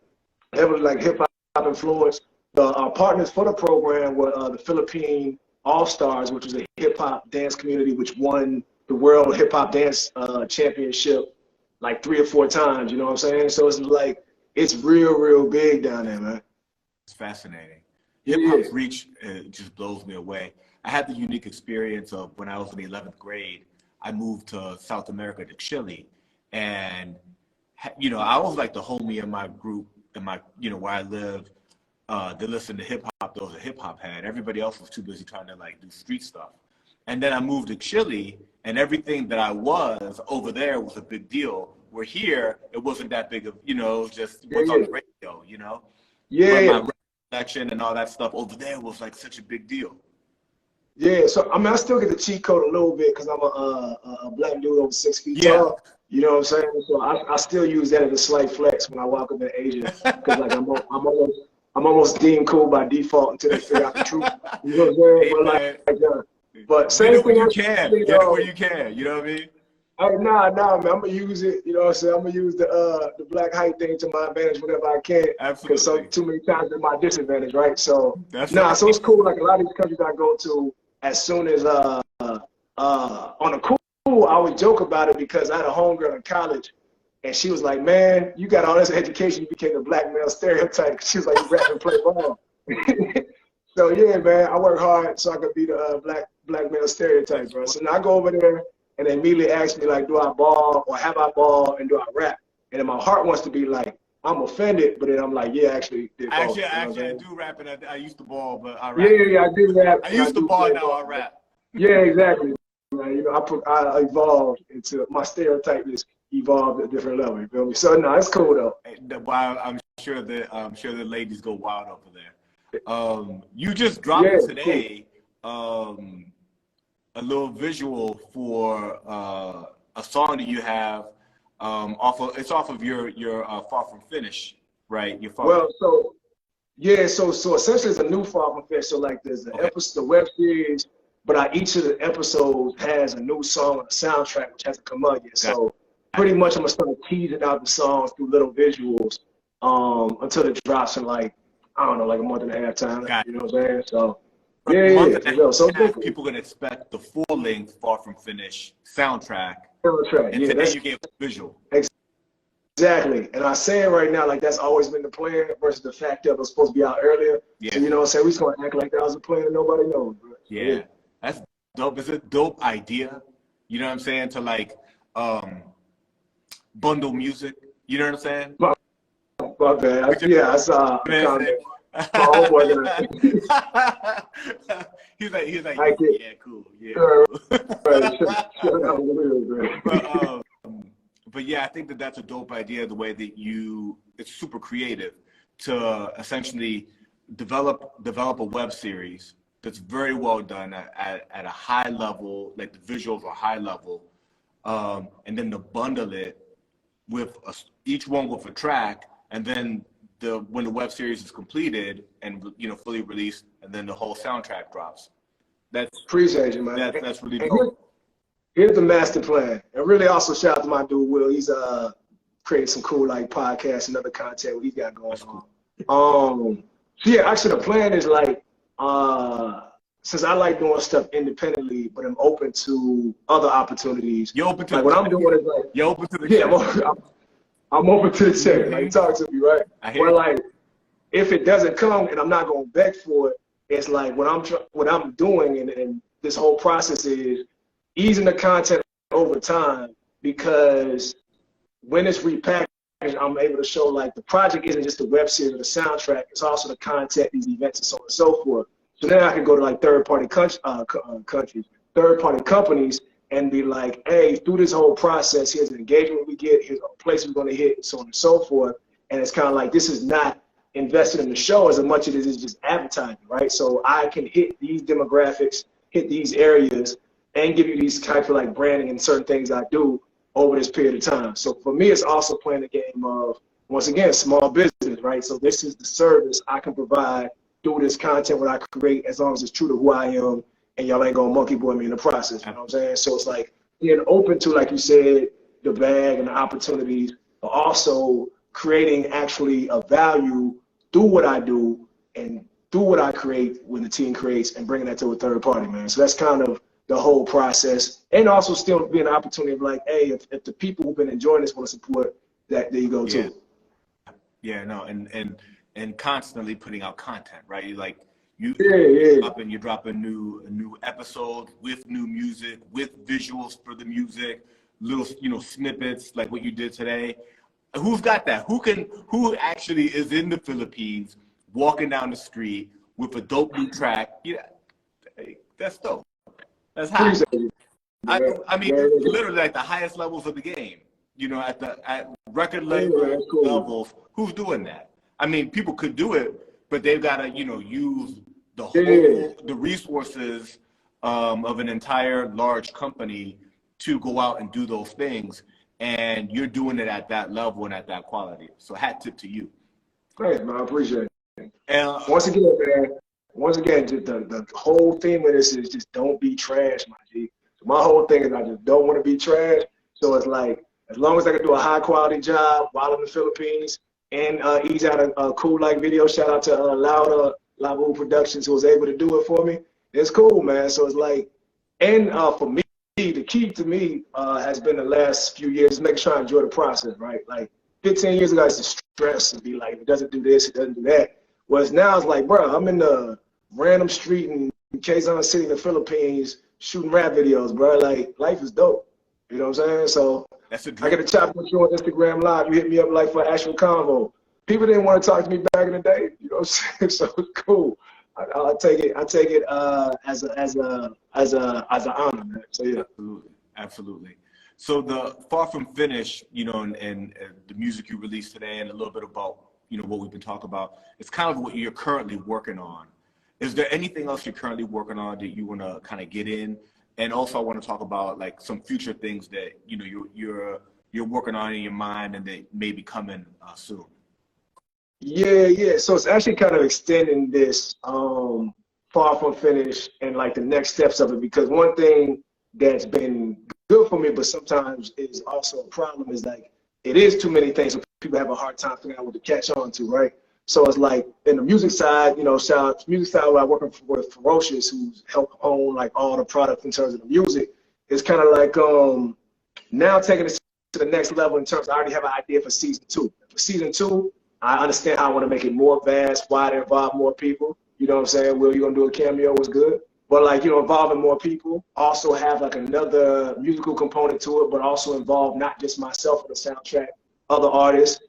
like hip hop influence. Our partners for the program were the Philippine All Stars, which was a hip hop dance community which won the World Hip Hop Dance Championship like 3 or 4 times. You know what I'm saying? So it's like it's real big down there, man. It's fascinating. Hip hop's reach just blows me away. I had the unique experience of when I was in the 11th grade, I moved to South America, to Chile. And, I was like the homie in my group, in my, where I lived, that listened to hip hop. There was a hip hop head. Everybody else was too busy trying to like do street stuff. And then I moved to Chile, and everything that I was over there was a big deal. Where here, it wasn't that big of, it was just what's on the radio, Yeah. But my recollection and all that stuff over there was like such a big deal. Yeah, so I mean, I still get the cheat code a little bit because I'm a black dude over 6 feet tall. You know what I'm saying? So I still use that as a slight flex when I walk up in Asia because like I'm almost deemed cool by default until they figure out the truth. You know what I'm saying? But same thing. Get it where you can. You know what I mean? Nah, man. I'm gonna use it. You know what I'm saying? I'm gonna use the black height thing to my advantage whenever I can. Absolutely. Because too many times it's my disadvantage, right? So right. So it's cool. Like a lot of these countries I go to, as soon as on a cool, I always joke about it because I had a homegirl in college, and she was like, "Man, you got all this education, you became the black male stereotype." She was like, "You rap and play ball." So yeah, man, I work hard so I could be the black male stereotype, bro. So now I go over there and they immediately ask me like, "Do I ball or have I ball and do I rap?" And then my heart wants to be like, I'm offended, but then I'm like, yeah, actually, actually, I do rap, and I used to ball, but I rap. Yeah, I do rap. I used to ball, now I rap. Yeah, exactly. I evolved into my stereotype is evolved at a different level. You feel me? So no, it's cool though. I'm sure the ladies go wild over there. You just dropped today a little visual for a song that you have. Off of your Far From Finish, right? So essentially it's a new Far From Finish. So like there's the episode, the web series, but each of the episodes has a new song on the soundtrack, which hasn't come out yet. So pretty much I'm gonna start teasing out the songs through little visuals until it drops in like a month and a half time. You know what I'm saying? So so people can expect the full length Far From Finish soundtrack. And today you gave a visual. Exactly. And I say it right now, like that's always been the plan versus the fact that it was supposed to be out earlier. Yeah. So, we just going to act like that was a plan and nobody knows. Bro. Yeah. That's dope. It's a dope idea. You know what I'm saying? To like, bundle music. You know what I'm saying? My bad. Yeah, I saw a comment. My homeboy he's like, yeah, cool, yeah. But yeah, I think that that's a dope idea. The way that it's super creative to essentially develop a web series that's very well done at a high level, like the visuals are high level, and then to bundle it with each one with a track, and then when the web series is completed and fully released, and then the whole soundtrack drops. Appreciate you, man. That's really dope. Here's the master plan, and really also shout out to my dude Will. He's creating some cool like podcasts and other content what he's got going on. So yeah, actually the plan is like since I like doing stuff independently, but I'm open to other opportunities. You're open to like what I'm doing is like you're open to the I'm open to the check. Like talk to me, right? But like if it doesn't come and I'm not gonna beg for it, it's like what I'm doing and this whole process is easing the content over time, because when it's repackaged, I'm able to show like the project isn't just the web series or the soundtrack, it's also the content, these events, and so on and so forth. So then I can go to like third-party countries, third-party companies, and be like, hey, through this whole process, here's an engagement we get, here's a place we're going to hit, and so on and so forth. And it's kind of like, this is not invested in the show as much as it is just advertising, right? So I can hit these demographics, hit these areas, and give you these types of like branding and certain things I do over this period of time. So for me, it's also playing the game of, once again, small business, right? So this is the service I can provide through this content, what I create, as long as it's true to who I am, and y'all ain't gonna monkey boy me in the process, you know what I'm saying? So it's like being open to, like you said, the bag and the opportunities, but also creating actually a value through what I do and through what I create when the team creates, and bringing that to a third party, man. So that's kind of the whole process, and also still being an opportunity of like, hey, if the people who've been enjoying this want to support, that there you go too. Yeah, no, and constantly putting out content, right? You're dropping new episodes with new music, with visuals for the music, little snippets like what you did today. Who's got that? Who actually is in the Philippines walking down the street with a dope new track? Yeah, that's dope. That's high. I mean, literally like the highest levels of the game. At record label levels, who's doing that? I mean, people could do it, but they've got to, use the resources of an entire large company to go out and do those things. And you're doing it at that level and at that quality. So hat tip to you. Great, man. I appreciate it. And once again, just the whole theme of this is just don't be trash, my G. So my whole thing is I just don't want to be trash. So it's like, as long as I can do a high quality job while in the Philippines and ease out a cool like video, shout out to Labu Productions who was able to do it for me. It's cool, man. So it's like, and for me, the key to me has been the last few years making sure I enjoy the process, right? Like 15 years ago, I used to stress and be like, it doesn't do this, it doesn't do that. Whereas now it's like, bro, I'm in the random street in Quezon City in the Philippines shooting rap videos, bro. Like, life is dope. You know what I'm saying? So that's a I get to chat with you on Instagram Live. You hit me up like for an actual convo. People didn't want to talk to me back in the day. You know what I'm saying? So it's cool. I take it as an honor, man. So yeah. Absolutely. So the Far From Finished, and the music you released today, and a little bit about what we've been talking about, it's kind of what you're currently working on. Is there anything else you're currently working on that you want to kind of get in? And also, I want to talk about like some future things that you're working on in your mind and that may be coming soon. Yeah. So it's actually kind of extending this Far From Finished and like the next steps of it, because one thing that's been good for me, but sometimes is also a problem, is like it is too many things, so people have a hard time figuring out what to catch on to, right? So it's like in the music side, shout out to music side where I'm working with Ferocious, who's helped own like all the product in terms of the music. It's kind of like now taking it to the next level in terms of I already have an idea for season 2. For season 2, I understand how I want to make it more vast, wider, involve more people. You know what I'm saying? Will, you gonna do a cameo? What's good? but like, you know, involving more people, also have like another musical component to it, but also involve not just myself on the soundtrack, other artists,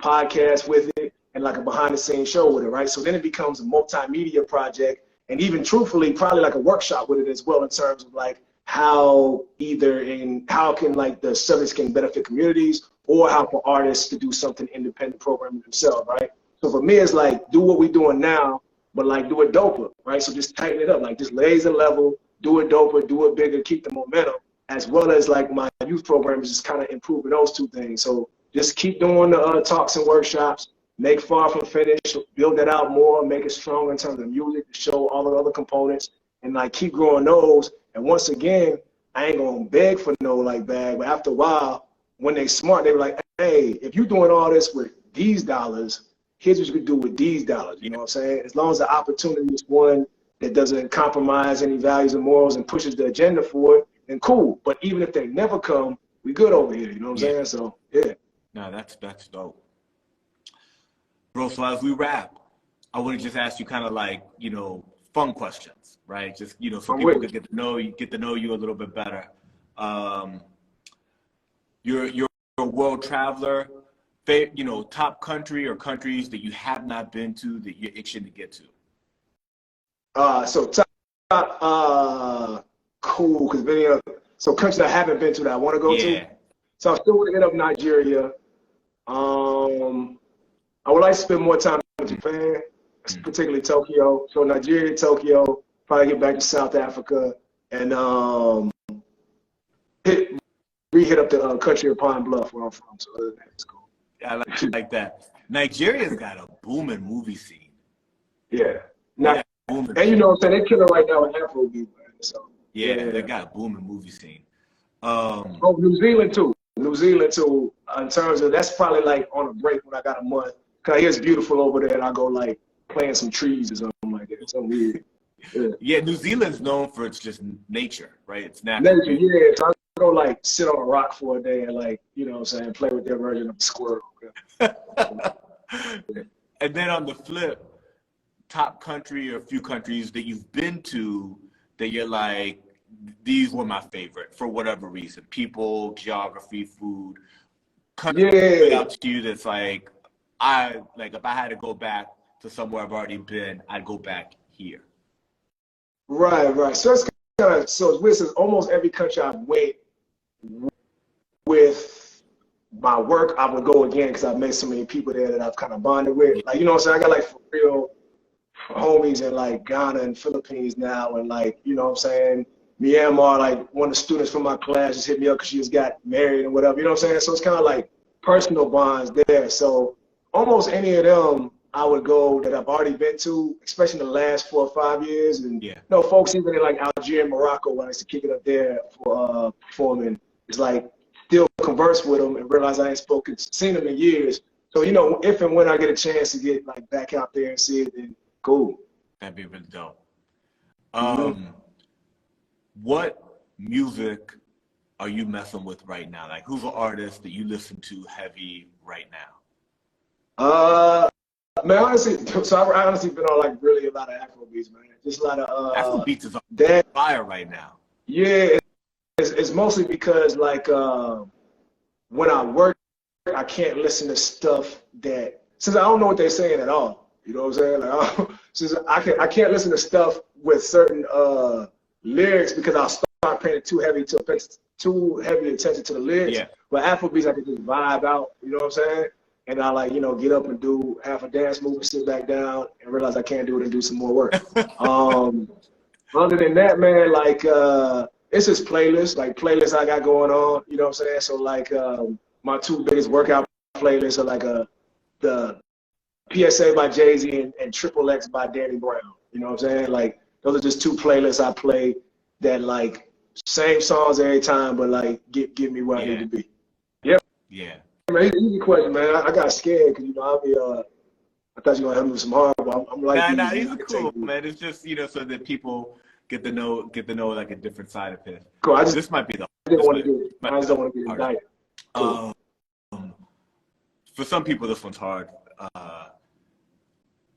podcast with it, and like a behind the scenes show with it, right? So then it becomes a multimedia project, and even truthfully, probably like a workshop with it as well, in terms of like how can like the service can benefit communities, or how for artists to do something independent programming themselves, right? So for me, it's like, do what we're doing now, but like do it doper, right? So just tighten it up, like just raise the level, do it doper, do it bigger, keep the momentum, as well as like my youth program is just kind of improving those two things. So just keep doing the talks and workshops, make Far From Finished, build that out more, make it stronger in terms of music, to show all the other components, and like keep growing those. And once again, I ain't gonna beg for no like bag, but after a while, when they smart, they were like, hey, if you're doing all this with these dollars, here's what you could do with these dollars. You know what I'm saying? As long as the opportunity is one that doesn't compromise any values and morals and pushes the agenda forward, then cool. But even if they never come, we good over here. You know what I'm saying? So yeah. No, that's dope. Bro, so as we wrap, I want to just ask you kind of like, you know, fun questions, right? Just, you know, so people could get to know you a little bit better. You're a world traveler. You know, top country or countries that you have not been to that you're itching to get to? So cool, because so countries I haven't been to that I want to go to. So I still want to hit up Nigeria. I would like to spend more time in Japan, particularly Tokyo. So Nigeria, Tokyo, probably get back to South Africa, and hit up the country of Pine Bluff where I'm from. So other than that, it's cool. I like that. Nigeria's got a booming movie scene. Yeah. And you know what I'm saying? They're killing right now with Afrobeat, man. So, they got a booming movie scene. New Zealand too. In terms of, that's probably like on a break when I got a month. Cause it's beautiful over there, and I go like plant some trees or something like that. Something weird. Yeah, New Zealand's known for its just nature, right? It's natural. Nature, yeah. So I go like sit on a rock for a day and like, you know what I'm saying, play with their version of a squirrel. And then on the flip, top country or a few countries that you've been to that you're like, these were my favorite for whatever reason. People, geography, food. Country out to you that's like, if I had to go back to somewhere I've already been, I'd go back here. Right. So it's kind of, so it's weird, since almost every country I've went with my work, I would go again because I've met so many people there that I've kind of bonded with. Like, you know what I'm saying? I got like for real homies in like Ghana and Philippines now, and like, you know what I'm saying? Myanmar, like one of the students from my class just hit me up because she just got married and whatever, you know what I'm saying? So it's kind of like personal bonds there. So almost any of them I would go that I've already been to, especially in the last 4 or 5 years. And you know, folks even in like Algeria and Morocco, when I used to kick it up there for performing, it's like still converse with them and realize I ain't seen them in years. So, you know, if and when I get a chance to get like back out there and see it, then cool. That'd be really dope. What music are you messing with right now? Like, who's an artist that you listen to heavy right now? Man, honestly, so I've honestly been on like really a lot of Afrobeats, man. Just a lot of Afrobeats is on fire right now. Yeah, it's mostly because like when I work, I can't listen to stuff that, since I don't know what they're saying at all. You know what I'm saying? Like, since I can't listen to stuff with certain lyrics because I'll start paying too heavy attention to the lyrics. Yeah. But Afrobeats, I can just vibe out. You know what I'm saying? And I like, you know, get up and do half a dance move and sit back down and realize I can't do it and do some more work. Other than that, man, like it's just playlists I got going on. You know what I'm saying? So like my 2 biggest workout playlists are like the PSA by Jay-Z and Triple X by Danny Brown. You know what I'm saying? Like those are just 2 playlists I play that like same songs every time, but like get me where I need to be. Yep. Yeah. Man, easy question, man. I got scared because, you know, I thought you were going to help me with some hard, but I'm like, nah, these are cool, man. It's just, you know, so that people get to know like a different side of it. Cool. This might be the. I just don't want to get indicted. Cool. For some people, this one's hard.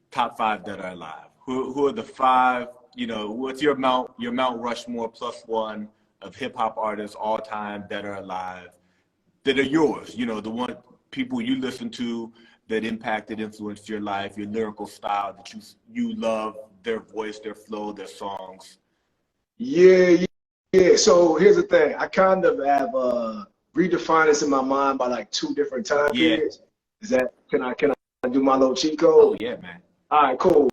Top 5 that are alive. Who are the 5 you know, what's your Mount Rushmore +1 of hip hop artists all time that are alive, that are yours? You know, the one people you listen to that impacted, influenced your life, your lyrical style, that you love their voice, their flow, their songs. Yeah. So here's the thing. I kind of have redefined this in my mind by like 2 different time periods. Is that can I do my little cheat code? Oh yeah, man. All right, cool.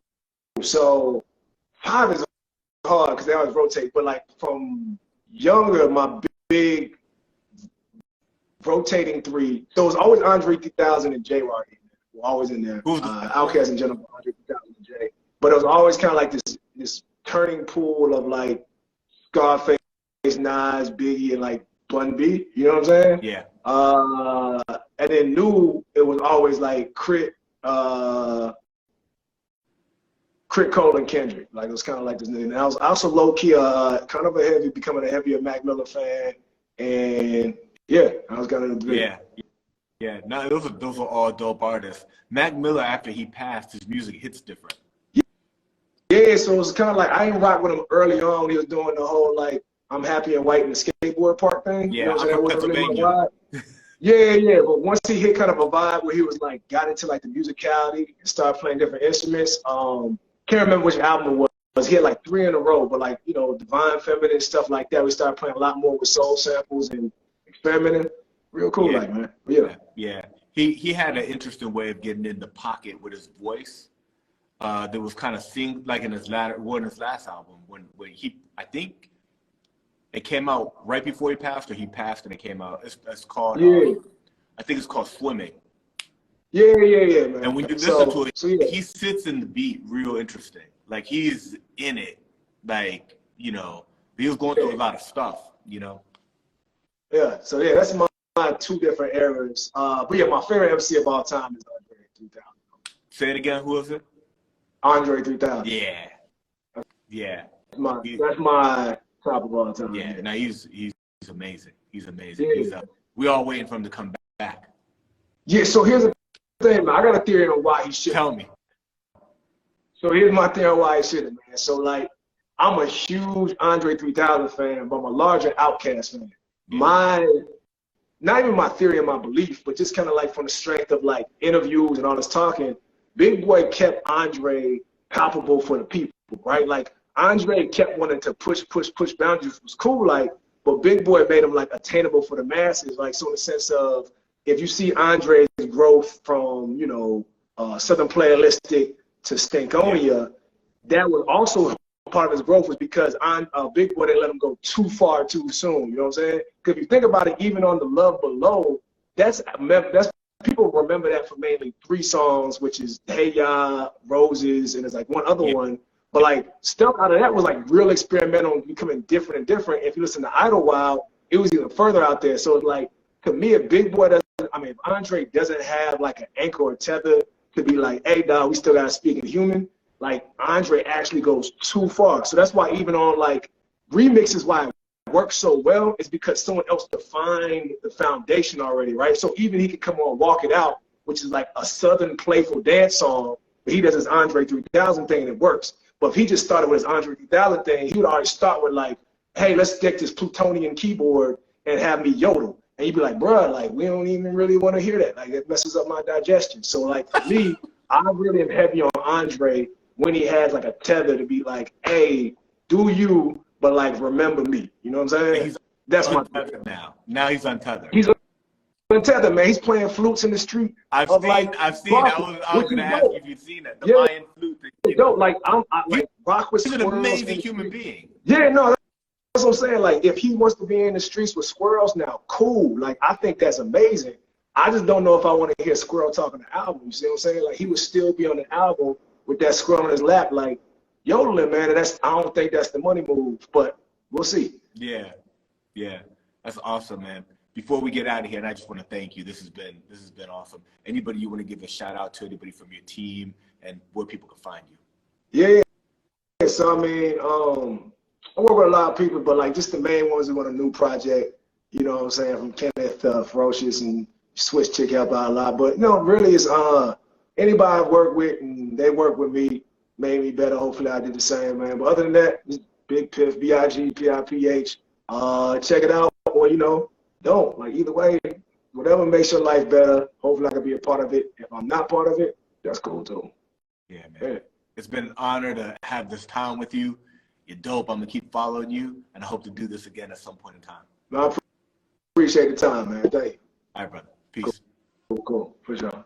So 5 is hard because they always rotate, but like from younger, my big rotating 3. So it was always Andre 3000 and J Rock. Were always in there. Outkast in general, Andre 3000 and J. But it was always kind of like this turning pool of like Scarface, Nas, Biggie, and like Bun B. You know what I'm saying? Yeah. And then new, it was always like Crit, Cole, and Kendrick. Like it was kind of like this. And I was also low key, kind of becoming a heavier Mac Miller fan. And yeah, I was kind of yeah. No, those are all dope artists. Mac Miller, after he passed, his music hits different. Yeah, so it was kind of like I didn't rock with him early on when he was doing the whole like I'm happy and white in the skateboard park thing. Yeah, you know what I'm from Pennsylvania. Yeah. But once he hit kind of a vibe where he was like got into like the musicality and started playing different instruments. Can't remember which album it was. He had like 3 in a row, but like, you know, Divine Feminine, stuff like that. We started playing a lot more with soul samples and experimenting. Real cool, like, man. Yeah. He had an interesting way of getting in the pocket with his voice. That was kind of like in his last album when I think it came out right before he passed, or he passed and it came out. It's called I think it's called Swimming. Yeah, man. And when you listen to it, he sits in the beat real interesting. Like he's in it. Like, you know, he was going through a lot of stuff, you know. Yeah, so yeah, that's my 2 different eras. But yeah, my favorite MC of all time is Andre 3000. Say it again, who is it? Andre 3000. Yeah. That's my top of all time. Yeah, now he's amazing. He's amazing. Yeah. We all waiting for him to come back. Yeah, so here's the thing, man. I got a theory on why he shouldn't. Tell me. So here's my theory on why he shouldn't, man. So like, I'm a huge Andre 3000 fan, but I'm a larger Outkast fan. Not even my theory and my belief, but just kind of like from the strength of like interviews and all this talking, Big Boy kept Andre palpable for the people, right? Like Andre kept wanting to push boundaries, which was cool, like, but Big Boy made him like attainable for the masses, like, so in the sense of if you see Andre's growth from, you know, Southern Playalistic to Stankonia, that was also part of his growth was because Big Boy didn't let him go too far too soon. You know what I'm saying? Because if you think about it, even on the Love Below, that's people remember that for mainly 3 songs, which is Hey Ya, Roses, and there's like one other one. But like stuff out of that was like real experimental and becoming different and different. If you listen to Idlewild, it was even further out there. So it's like, to me, if Big Boy if Andre doesn't have like an anchor or tether to be like, hey dog, we still gotta speak in human, like Andre actually goes too far. So that's why even on like remixes, why it works so well is because someone else defined the foundation already, right? So even he could come on Walk It Out, which is like a Southern playful dance song, but he does his Andre 3000 thing and it works. But if he just started with his Andre 3000 thing, he would already start with like, hey, let's stick this Plutonian keyboard and have me yodel. And you'd be like, bruh, like, we don't even really want to hear that. Like, it messes up my digestion. So, like, for me, I really am heavy on Andre when he has, like, a tether to be like, hey, do you, but, like, remember me. You know what I'm saying? That's my untethered now. Now he's untethered. He's untethered, man. He's playing flutes in the street. I've seen. I was going to ask you if you've seen it. The Mayan flute. Like rock with he's an amazing human being. Yeah, no, that's what I'm saying. Like, if he wants to be in the streets with squirrels now, cool. Like, I think that's amazing. I just don't know if I want to hear Squirrel talking the album. You see what I'm saying? Like, he would still be on the album with that squirrel on his lap, like, yodeling, man. And I don't think that's the money move, but we'll see. Yeah. That's awesome, man. Before we get out of here, and I just want to thank you. This has been awesome. Anybody you want to give a shout out to? Anybody from your team and where people can find you? Yeah. So I mean, I work with a lot of people, but like just the main ones who want a new project, you know what I'm saying, from Kenneth, Ferocious, and Swiss Chick help out a lot. But, you know, really it's anybody I work with and they work with me, made me better. Hopefully I did the same, man. But other than that, just Big Piph, Bigpiph. Check it out, or don't. Like either way, whatever makes your life better. Hopefully I can be a part of it. If I'm not part of it, that's cool too. Yeah, man. Yeah. It's been an honor to have this time with you. You're dope. I'm gonna keep following you, and I hope to do this again at some point in time. No, I appreciate the time, man. Thank you. All right, brother. Peace. Cool. For sure.